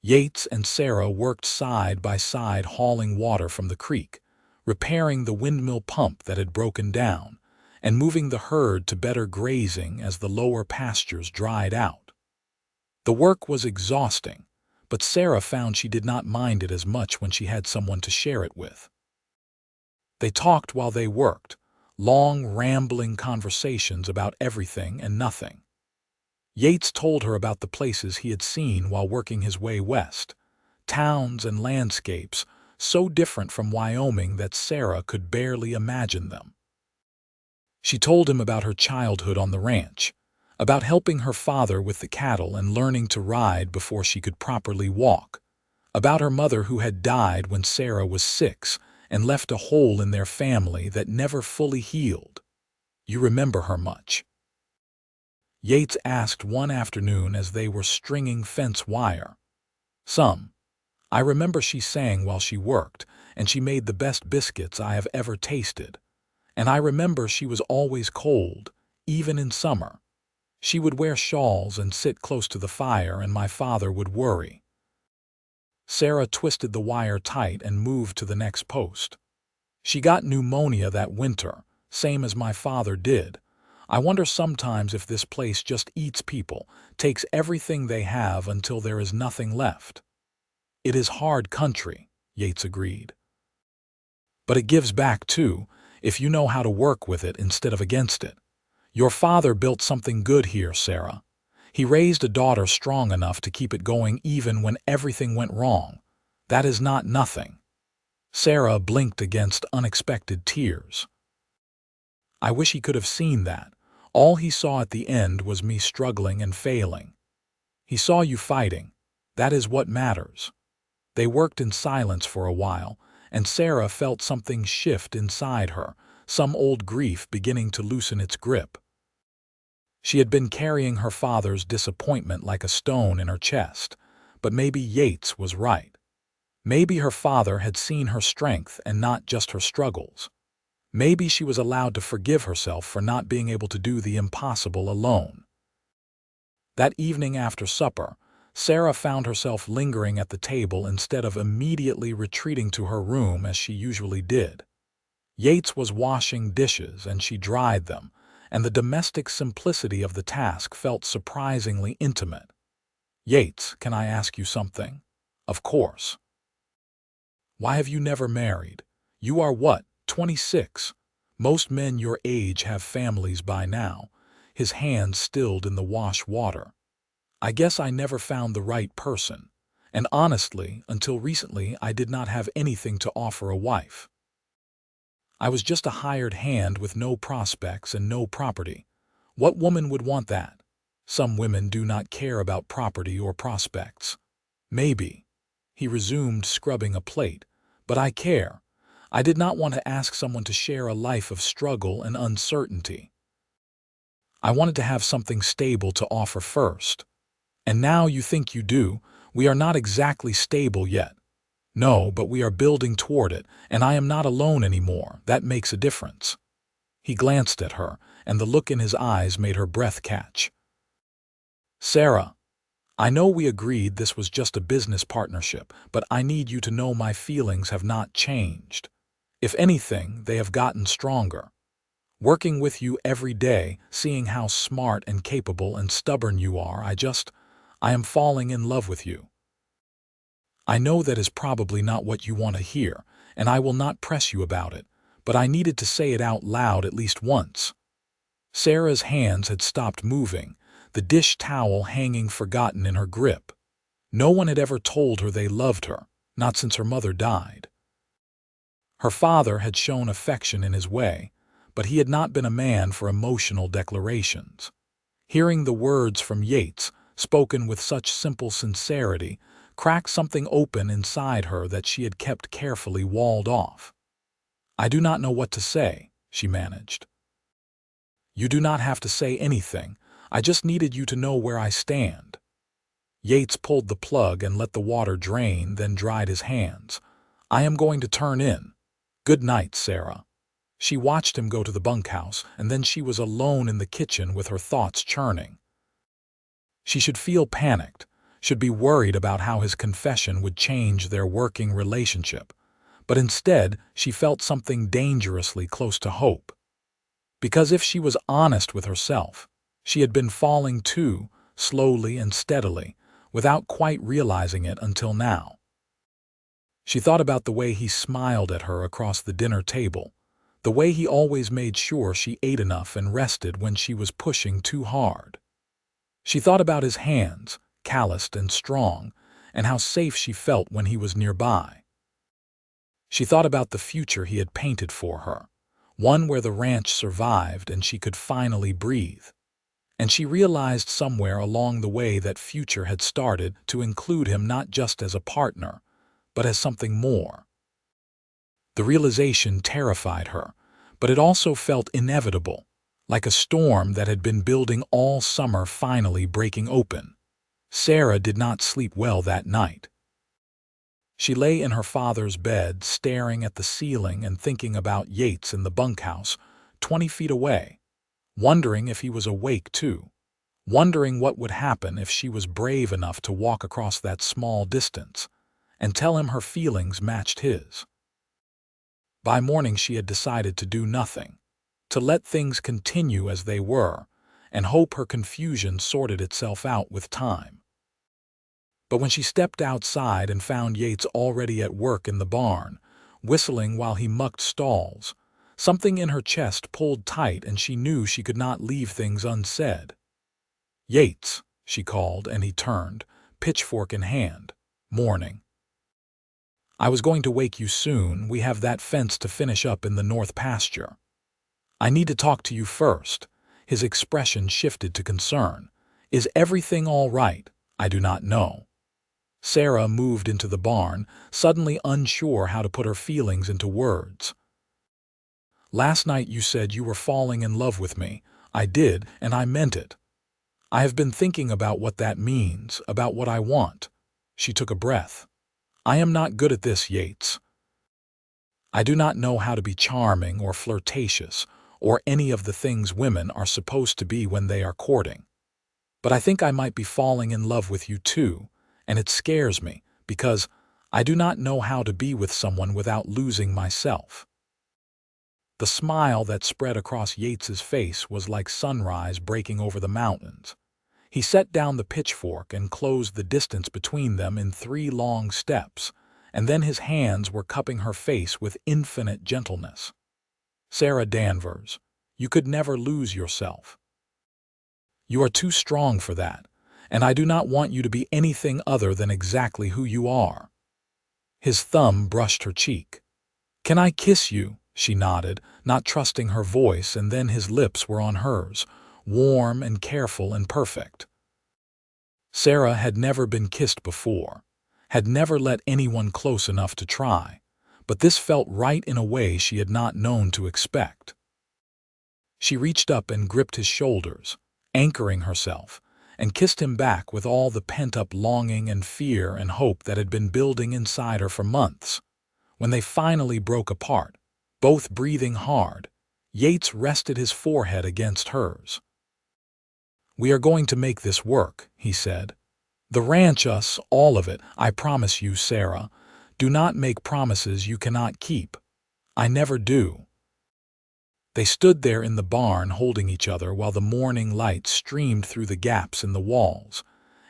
Speaker 1: Yates and Sarah worked side by side hauling water from the creek, repairing the windmill pump that had broken down, and moving the herd to better grazing as the lower pastures dried out. The work was exhausting, but Sarah found she did not mind it as much when she had someone to share it with. They talked while they worked, long, rambling conversations about everything and nothing. Yates told her about the places he had seen while working his way west, towns and landscapes so different from Wyoming that Sarah could barely imagine them. She told him about her childhood on the ranch, about helping her father with the cattle and learning to ride before she could properly walk, about her mother who had died when Sarah was 6 and left a hole in their family that never fully healed. You remember her much? Yates asked one afternoon as they were stringing fence wire. Some. I remember she sang while she worked, and she made the best biscuits I have ever tasted. And I remember she was always cold, even in summer. She would wear shawls and sit close to the fire, and my father would worry. Sarah twisted the wire tight and moved to the next post. She got pneumonia that winter, same as my father did. I wonder sometimes if this place just eats people, takes everything they have until there is nothing left. It is hard country, Yates agreed. But it gives back too, if you know how to work with it instead of against it. Your father built something good here, Sarah. He raised a daughter strong enough to keep it going even when everything went wrong. That is not nothing. Sarah blinked against unexpected tears. I wish he could have seen that. All he saw at the end was me struggling and failing. He saw you fighting. That is what matters. They worked in silence for a while, and Sarah felt something shift inside her, some old grief beginning to loosen its grip. She had been carrying her father's disappointment like a stone in her chest, but maybe Yates was right. Maybe her father had seen her strength and not just her struggles. Maybe she was allowed to forgive herself for not being able to do the impossible alone. That evening after supper, Sarah found herself lingering at the table instead of immediately retreating to her room as she usually did. Yates was washing dishes and she dried them, and the domestic simplicity of the task felt surprisingly intimate. Yates, can I ask you something? Of course. Why have you never married? You are what, 26? Most men your age have families by now. His hands stilled in the wash water. I guess I never found the right person, and honestly, until recently I did not have anything to offer a wife. I was just a hired hand with no prospects and no property. What woman would want that? Some women do not care about property or prospects. Maybe. He resumed scrubbing a plate. But I care. I did not want to ask someone to share a life of struggle and uncertainty. I wanted to have something stable to offer first. And now you think you do. We are not exactly stable yet. No, but we are building toward it, and I am not alone anymore. That makes a difference. He glanced at her, and the look in his eyes made her breath catch. Sarah, I know we agreed this was just a business partnership, but I need you to know my feelings have not changed. If anything, they have gotten stronger. Working with you every day, seeing how smart and capable and stubborn you are, I am falling in love with you. I know that is probably not what you want to hear, and I will not press you about it, but I needed to say it out loud at least once. Sarah's hands had stopped moving, the dish towel hanging forgotten in her grip. No one had ever told her they loved her, not since her mother died. Her father had shown affection in his way, but he had not been a man for emotional declarations. Hearing the words from Yates, spoken with such simple sincerity, cracked something open inside her that she had kept carefully walled off. "I do not know what to say," she managed. "You do not have to say anything. I just needed you to know where I stand." Yates pulled the plug and let the water drain, then dried his hands. "I am going to turn in. Good night, Sarah." She watched him go to the bunkhouse, and then she was alone in the kitchen with her thoughts churning. She should feel panicked, should be worried about how his confession would change their working relationship, but instead she felt something dangerously close to hope. Because if she was honest with herself, she had been falling too, slowly and steadily, without quite realizing it until now. She thought about the way he smiled at her across the dinner table, the way he always made sure she ate enough and rested when she was pushing too hard. She thought about his hands, calloused and strong, and how safe she felt when he was nearby. She thought about the future he had painted for her, one where the ranch survived and she could finally breathe. And she realized somewhere along the way that future had started to include him not just as a partner, but as something more. The realization terrified her, but it also felt inevitable, like a storm that had been building all summer finally breaking open. Sarah did not sleep well that night. She lay in her father's bed, staring at the ceiling and thinking about Yates in the bunkhouse, 20 feet away, wondering if he was awake too, wondering what would happen if she was brave enough to walk across that small distance and tell him her feelings matched his. By morning she had decided to do nothing, to let things continue as they were, and hope her confusion sorted itself out with time. But when she stepped outside and found Yates already at work in the barn, whistling while he mucked stalls, something in her chest pulled tight and she knew she could not leave things unsaid. "Yates," she called, and he turned, pitchfork in hand. "Morning. I was going to wake you soon. We have that fence to finish up in the north pasture. I need to talk to you first." His expression shifted to concern. "Is everything all right?" "I do not know." Sarah moved into the barn, suddenly unsure how to put her feelings into words. "Last night you said you were falling in love with me. I did, and I meant it. I have been thinking about what that means, about what I want." She took a breath. "I am not good at this, Yates. I do not know how to be charming or flirtatious or any of the things women are supposed to be when they are courting. But I think I might be falling in love with you too, and it scares me because I do not know how to be with someone without losing myself." The smile that spread across Yates's face was like sunrise breaking over the mountains. He set down the pitchfork and closed the distance between them in 3 long steps, and then his hands were cupping her face with infinite gentleness. "Sarah Danvers, you could never lose yourself. You are too strong for that, and I do not want you to be anything other than exactly who you are." His thumb brushed her cheek. "Can I kiss you?" She nodded, not trusting her voice, and then his lips were on hers, warm and careful and perfect. Sarah had never been kissed before, had never let anyone close enough to try, but this felt right in a way she had not known to expect. She reached up and gripped his shoulders, anchoring herself, and kissed him back with all the pent-up longing and fear and hope that had been building inside her for months. When they finally broke apart, both breathing hard, Yates rested his forehead against hers. "We are going to make this work," he said. "The ranch, us, all of it, I promise you, Sarah. Do not make promises you cannot keep. I never do." They stood there in the barn holding each other while the morning light streamed through the gaps in the walls,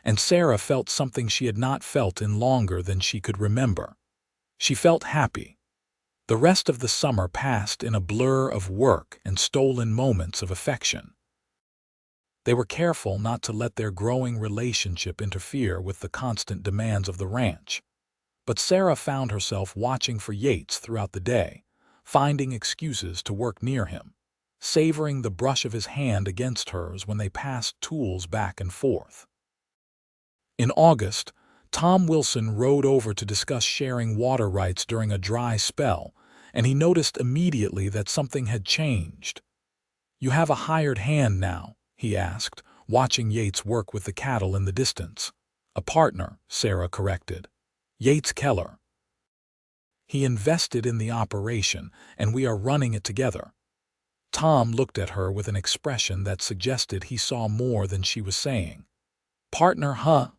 Speaker 1: and Sarah felt something she had not felt in longer than she could remember. She felt happy. The rest of the summer passed in a blur of work and stolen moments of affection. They were careful not to let their growing relationship interfere with the constant demands of the ranch. But Sarah found herself watching for Yates throughout the day, finding excuses to work near him, savoring the brush of his hand against hers when they passed tools back and forth. In August, Tom Wilson rode over to discuss sharing water rights during a dry spell, and he noticed immediately that something had changed. "You have a hired hand now?" he asked, watching Yates work with the cattle in the distance. "A partner," Sarah corrected. "Yates Keller. He invested in the operation, and we are running it together." Tom looked at her with an expression that suggested he saw more than she was saying. "Partner, huh?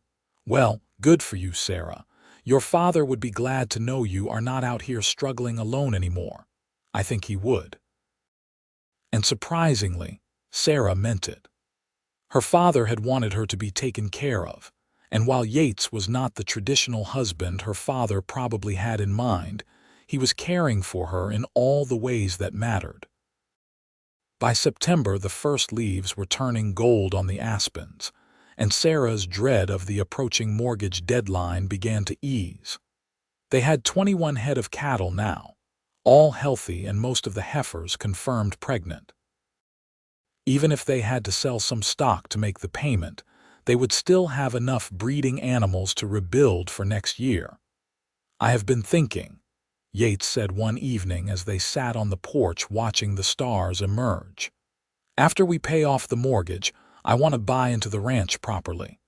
Speaker 1: Well, good for you, Sarah. Your father would be glad to know you are not out here struggling alone anymore. I think he would." And surprisingly, Sarah meant it. Her father had wanted her to be taken care of, and while Yates was not the traditional husband her father probably had in mind, he was caring for her in all the ways that mattered. By September, the first leaves were turning gold on the aspens, and Sarah's dread of the approaching mortgage deadline began to ease. They had 21 head of cattle now, all healthy, and most of the heifers confirmed pregnant. Even if they had to sell some stock to make the payment, they would still have enough breeding animals to rebuild for next year. "I have been thinking," Yates said one evening as they sat on the porch watching the stars emerge. "After we pay off the mortgage, I want to buy into the ranch properly.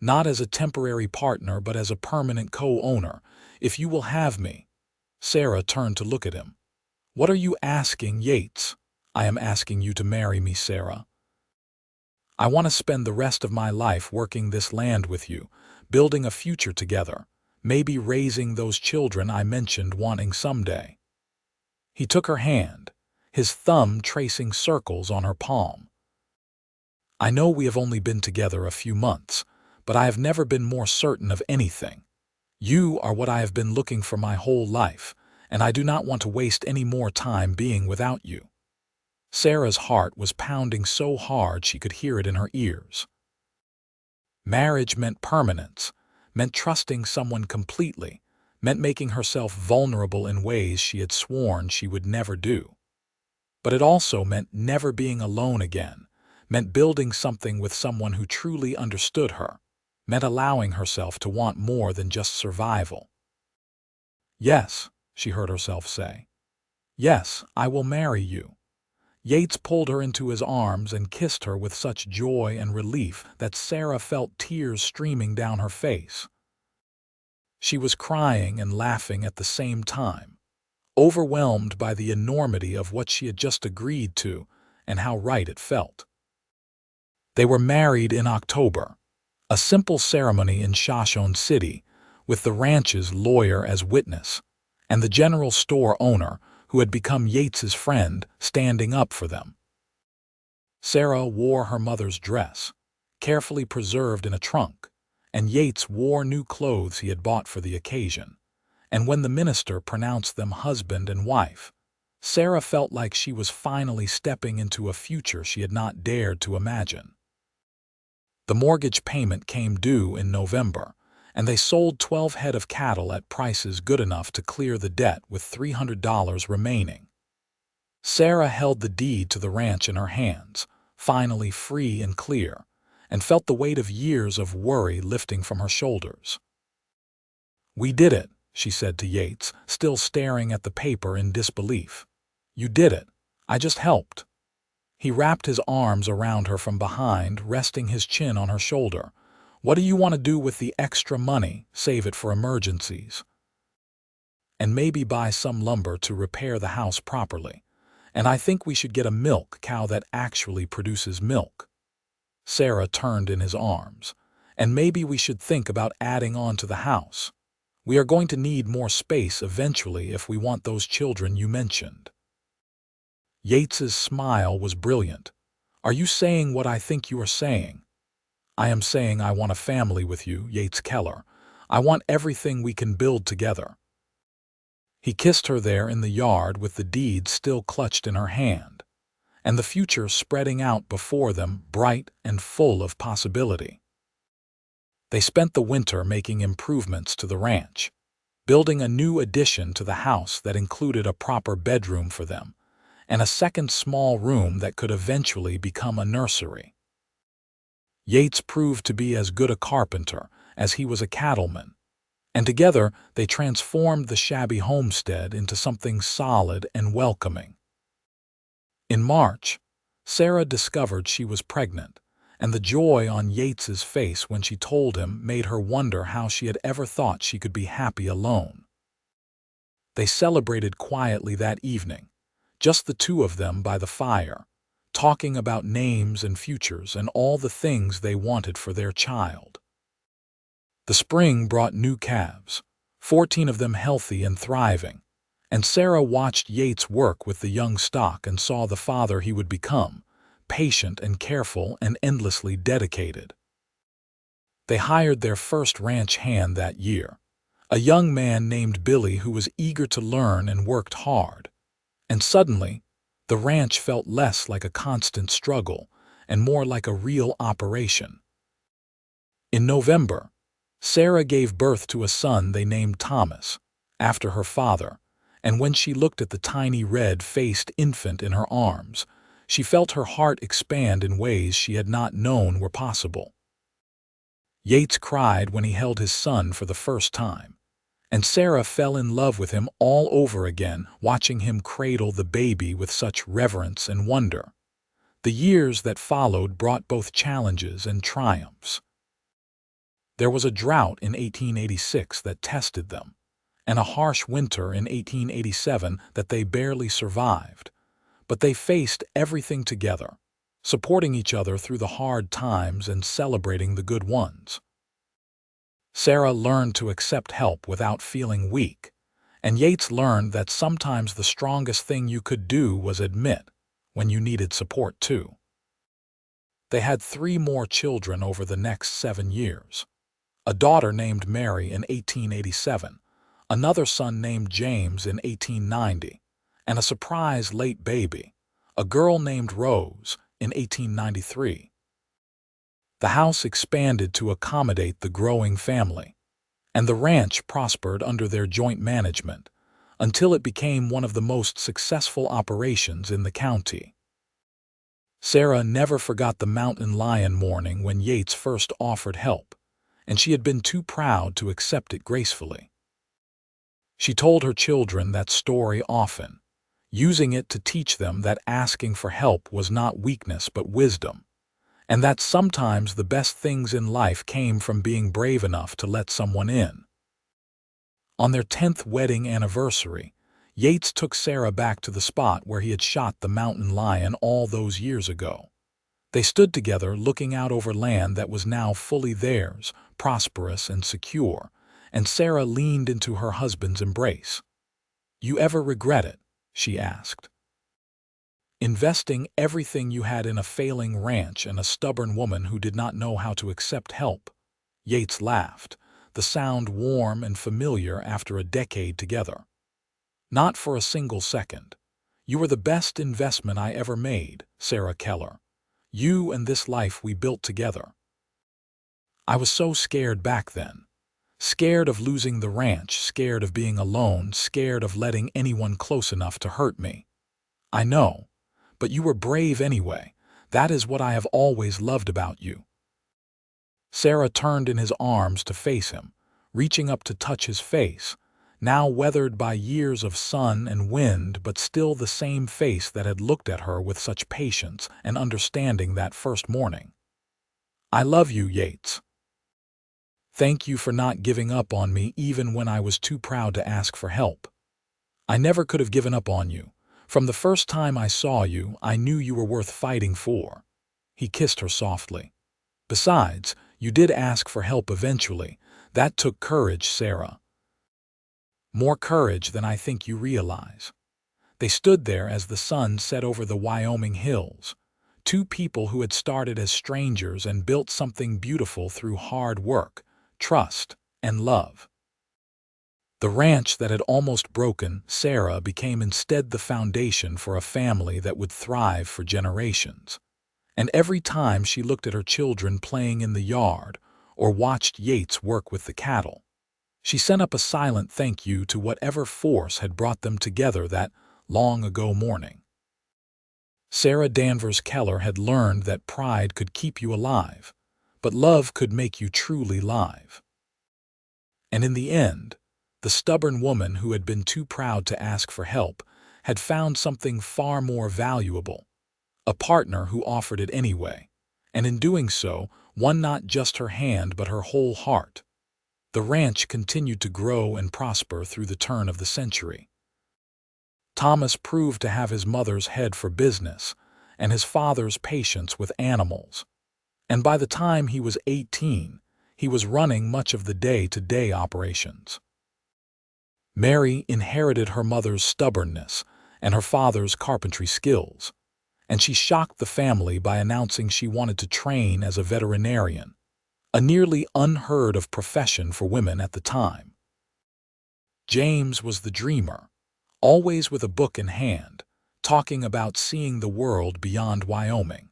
Speaker 1: Not as a temporary partner, but as a permanent co-owner, if you will have me." Sarah turned to look at him. "What are you asking, Yates?" "I am asking you to marry me, Sarah. I want to spend the rest of my life working this land with you, building a future together, maybe raising those children I mentioned wanting someday." He took her hand, his thumb tracing circles on her palm. "I know we have only been together a few months, but I have never been more certain of anything. You are what I have been looking for my whole life, and I do not want to waste any more time being without you." Sarah's heart was pounding so hard she could hear it in her ears. Marriage meant permanence, meant trusting someone completely, meant making herself vulnerable in ways she had sworn she would never do. But it also meant never being alone again, meant building something with someone who truly understood her, meant allowing herself to want more than just survival. "Yes," she heard herself say. "Yes, I will marry you." Yates pulled her into his arms and kissed her with such joy and relief that Sarah felt tears streaming down her face. She was crying and laughing at the same time, overwhelmed by the enormity of what she had just agreed to and how right it felt. They were married in October, a simple ceremony in Shoshone City, with the ranch's lawyer as witness, and the general store owner, who had become Yates's friend, standing up for them. Sarah wore her mother's dress, carefully preserved in a trunk, and Yates wore new clothes he had bought for the occasion. And when the minister pronounced them husband and wife, Sarah felt like she was finally stepping into a future she had not dared to imagine. The mortgage payment came due in November, and they sold 12 head of cattle at prices good enough to clear the debt with $300 remaining. Sarah held the deed to the ranch in her hands, finally free and clear, and felt the weight of years of worry lifting from her shoulders. "We did it," she said to Yates, still staring at the paper in disbelief. "You did it. I just helped." He wrapped his arms around her from behind, resting his chin on her shoulder. "What do you want to do with the extra money? Save it for emergencies. And maybe buy some lumber to repair the house properly. And I think we should get a milk cow that actually produces milk." Sarah turned in his arms. "And maybe we should think about adding on to the house. We are going to need more space eventually if we want those children you mentioned." Yates's smile was brilliant. "Are you saying what I think you are saying?" "I am saying I want a family with you, Yates Keller. I want everything we can build together." He kissed her there in the yard with the deed still clutched in her hand. and the future spreading out before them, bright and full of possibility. They spent the winter making improvements to the ranch, building a new addition to the house that included a proper bedroom for them, and a second small room that could eventually become a nursery. Yates proved to be as good a carpenter as he was a cattleman, and together they transformed the shabby homestead into something solid and welcoming. In March, Sarah discovered she was pregnant, and the joy on Yates's face when she told him made her wonder how she had ever thought she could be happy alone. They celebrated quietly that evening, just the two of them by the fire, talking about names and futures and all the things they wanted for their child. The spring brought new calves, 14 of them healthy and thriving, and Sarah watched Yates work with the young stock and saw the father he would become, patient and careful and endlessly dedicated. They hired their first ranch hand that year, a young man named Billy who was eager to learn and worked hard. And suddenly, the ranch felt less like a constant struggle and more like a real operation. In November, Sarah gave birth to a son they named Thomas, after her father, and when she looked at the tiny red-faced infant in her arms, she felt her heart expand in ways she had not known were possible. Yates cried when he held his son for the first time, and Sarah fell in love with him all over again, watching him cradle the baby with such reverence and wonder. The years that followed brought both challenges and triumphs. There was a drought in 1886 that tested them, and a harsh winter in 1887 that they barely survived. But they faced everything together, supporting each other through the hard times and celebrating the good ones. Sarah learned to accept help without feeling weak, and Yates learned that sometimes the strongest thing you could do was admit when you needed support too. They had 3 more children over the next 7 years. A daughter named Mary in 1887, another son named James in 1890, and a surprise late baby, a girl named Rose, in 1893. The house expanded to accommodate the growing family, and the ranch prospered under their joint management until it became one of the most successful operations in the county. Sarah never forgot the mountain lion morning when Yates first offered help, and she had been too proud to accept it gracefully. She told her children that story often, using it to teach them that asking for help was not weakness but wisdom, and that sometimes the best things in life came from being brave enough to let someone in. On their 10th wedding anniversary, Yates took Sarah back to the spot where he had shot the mountain lion all those years ago. They stood together looking out over land that was now fully theirs, prosperous and secure, and Sarah leaned into her husband's embrace. "You ever regret it?" she asked. "Investing everything you had in a failing ranch and a stubborn woman who did not know how to accept help?" Yates laughed, the sound warm and familiar after a decade together. "Not for a single second. You were the best investment I ever made, Sarah Keller. You and this life we built together. I was so scared back then. Scared of losing the ranch, scared of being alone, scared of letting anyone close enough to hurt me. I know, but you were brave anyway. That is what I have always loved about you." Sarah turned in his arms to face him, reaching up to touch his face, now weathered by years of sun and wind, but still the same face that had looked at her with such patience and understanding that first morning. "I love you, Yates. Thank you for not giving up on me even when I was too proud to ask for help. I never could have given up on you. From the first time I saw you, I knew you were worth fighting for." He kissed her softly. "Besides, you did ask for help eventually. That took courage, Sarah. More courage than I think you realize." They stood there as the sun set over the Wyoming hills, 2 people who had started as strangers and built something beautiful through hard work, trust, and love. The ranch that had almost broken Sarah became instead the foundation for a family that would thrive for generations. And every time she looked at her children playing in the yard or watched Yates work with the cattle, she sent up a silent thank you to whatever force had brought them together that long-ago morning. Sarah Danvers Keller had learned that pride could keep you alive, but love could make you truly live. And in the end, the stubborn woman who had been too proud to ask for help had found something far more valuable, a partner who offered it anyway, and in doing so, won not just her hand but her whole heart. The ranch continued to grow and prosper through the turn of the century. Thomas proved to have his mother's head for business and his father's patience with animals, and by the time he was 18, he was running much of the day-to-day operations. Mary inherited her mother's stubbornness and her father's carpentry skills, and she shocked the family by announcing she wanted to train as a veterinarian, a nearly unheard-of profession for women at the time. James was the dreamer, always with a book in hand, talking about seeing the world beyond Wyoming.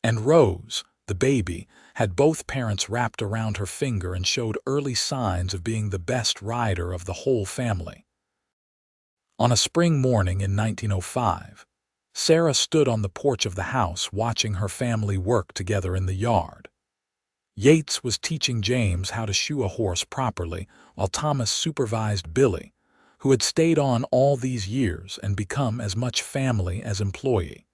Speaker 1: And Rose, the baby, had both parents wrapped around her finger and showed early signs of being the best rider of the whole family. On a spring morning in 1905, Sarah stood on the porch of the house watching her family work together in the yard. Yates was teaching James how to shoe a horse properly, while Thomas supervised Billy, who had stayed on all these years and become as much family as employee.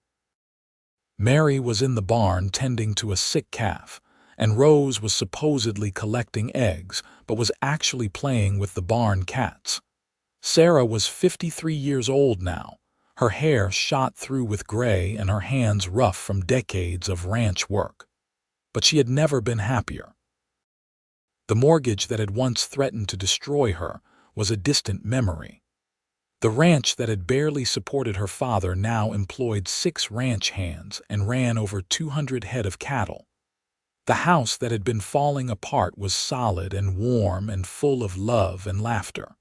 Speaker 1: Mary was in the barn tending to a sick calf, and Rose was supposedly collecting eggs, but was actually playing with the barn cats. Sarah was 53 years old now, her hair shot through with gray and her hands rough from decades of ranch work. But she had never been happier. The mortgage that had once threatened to destroy her was a distant memory. The ranch that had barely supported her father now employed 6 ranch hands and ran over 200 head of cattle. The house that had been falling apart was solid and warm and full of love and laughter.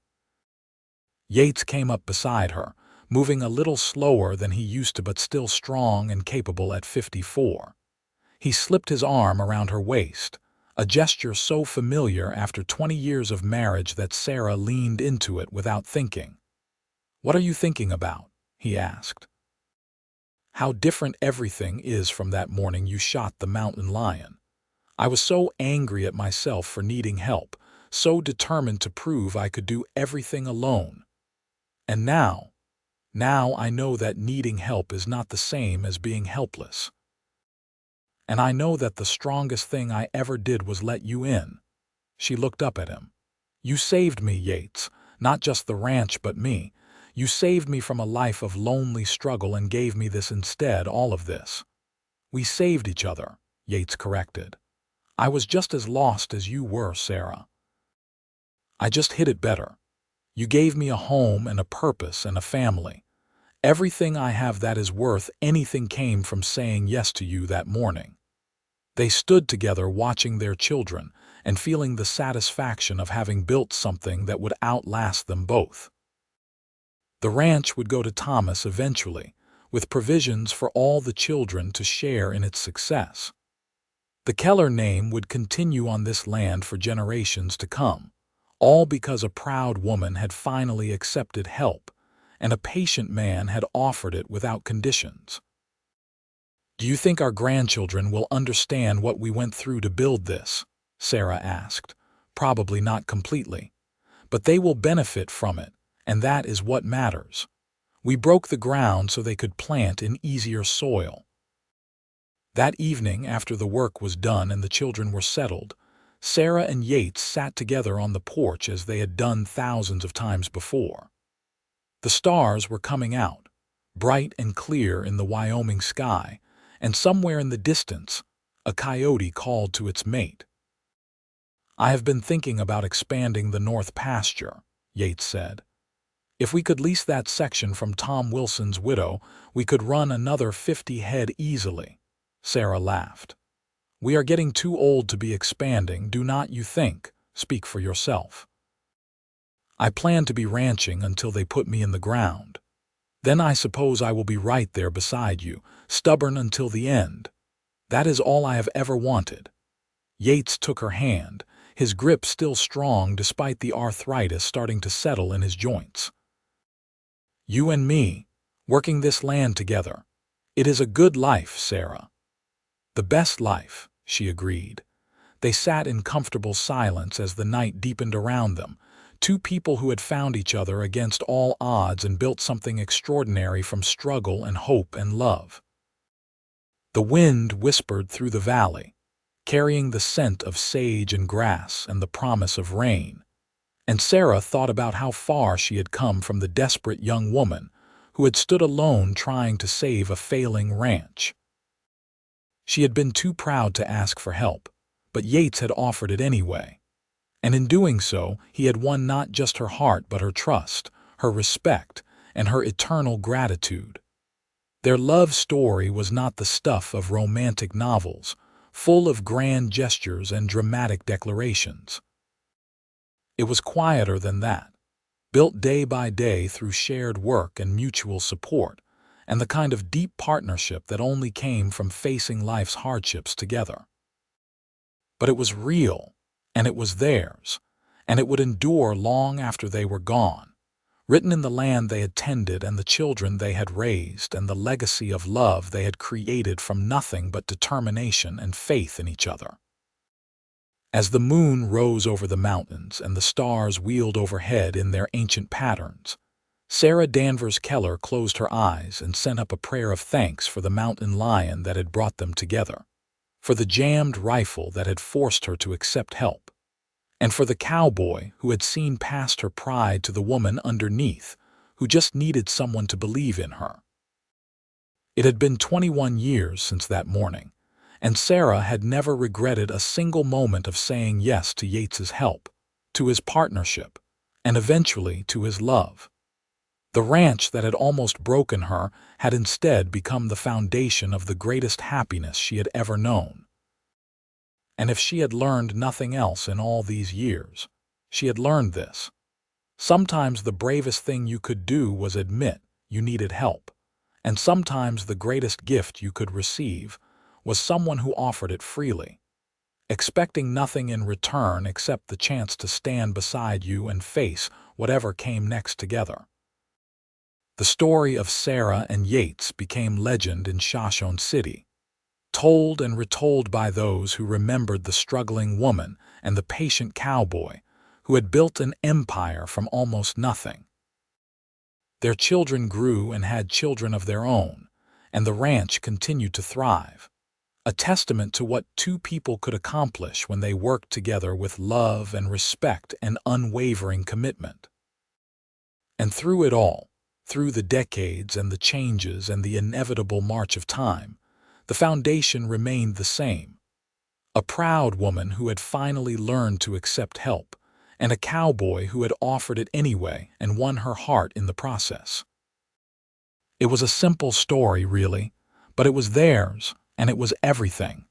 Speaker 1: Yates came up beside her, moving a little slower than he used to but still strong and capable at 54. He slipped his arm around her waist, a gesture so familiar after 20 years of marriage that Sarah leaned into it without thinking. "What are you thinking about?" he asked. "How different everything is from that morning you shot the mountain lion. I was so angry at myself for needing help, so determined to prove I could do everything alone. And now I know that needing help is not the same as being helpless. And I know that the strongest thing I ever did was let you in." She looked up at him. "You saved me, Yates, not just the ranch but me. You saved me from a life of lonely struggle and gave me this instead, all of this." "We saved each other," Yates corrected. "I was just as lost as you were, Sarah. I just hid it better. You gave me a home and a purpose and a family. Everything I have that is worth anything came from saying yes to you that morning." They stood together watching their children and feeling the satisfaction of having built something that would outlast them both. The ranch would go to Thomas eventually, with provisions for all the children to share in its success. The Keller name would continue on this land for generations to come, all because a proud woman had finally accepted help, and a patient man had offered it without conditions. "Do you think our grandchildren will understand what we went through to build this?" Sarah asked. "Probably not completely, but they will benefit from it, and that is what matters. We broke the ground so they could plant in easier soil." That evening, after the work was done and the children were settled, Sarah and Yates sat together on the porch as they had done thousands of times before. The stars were coming out, bright and clear in the Wyoming sky, and somewhere in the distance, a coyote called to its mate. "I have been thinking about expanding the north pasture," Yates said. "If we could lease that section from Tom Wilson's widow, we could run another 50 head easily." Sarah laughed. "We are getting too old to be expanding, do not you think? Speak for yourself." I plan to be ranching until they put me in the ground. Then I suppose I will be right there beside you, stubborn until the end. That is all I have ever wanted." Yates took her hand, his grip still strong despite the arthritis starting to settle in his joints. "You and me, working this land together. It is a good life, Sarah." "The best life," she agreed. They sat in comfortable silence as the night deepened around them, two people who had found each other against all odds and built something extraordinary from struggle and hope and love. The wind whispered through the valley, carrying the scent of sage and grass and the promise of rain. And Sarah thought about how far she had come from the desperate young woman who had stood alone trying to save a failing ranch. She had been too proud to ask for help, but Yates had offered it anyway. And in doing so, he had won not just her heart but her trust, her respect, and her eternal gratitude. Their love story was not the stuff of romantic novels, full of grand gestures and dramatic declarations. It was quieter than that, built day by day through shared work and mutual support, and the kind of deep partnership that only came from facing life's hardships together. But it was real, and it was theirs, and it would endure long after they were gone, written in the land they had tended and the children they had raised and the legacy of love they had created from nothing but determination and faith in each other. As the moon rose over the mountains and the stars wheeled overhead in their ancient patterns, Sarah Danvers Keller closed her eyes and sent up a prayer of thanks for the mountain lion that had brought them together, for the jammed rifle that had forced her to accept help, and for the cowboy who had seen past her pride to the woman underneath, who just needed someone to believe in her. It had been 21 years since that morning, and Sarah had never regretted a single moment of saying yes to Yates's help, to his partnership, and eventually to his love. The ranch that had almost broken her had instead become the foundation of the greatest happiness she had ever known. And if she had learned nothing else in all these years, she had learned this. Sometimes the bravest thing you could do was admit you needed help, and sometimes the greatest gift you could receive was someone who offered it freely, expecting nothing in return except the chance to stand beside you and face whatever came next together. The story of Sarah and Yates became legend in Shoshone City, told and retold by those who remembered the struggling woman and the patient cowboy who had built an empire from almost nothing. Their children grew and had children of their own, and the ranch continued to thrive, a testament to what two people could accomplish when they worked together with love and respect and unwavering commitment. And through it all, through the decades and the changes and the inevitable march of time, the foundation remained the same. A proud woman who had finally learned to accept help, and a cowboy who had offered it anyway and won her heart in the process. It was a simple story, really, but it was theirs, and it was everything.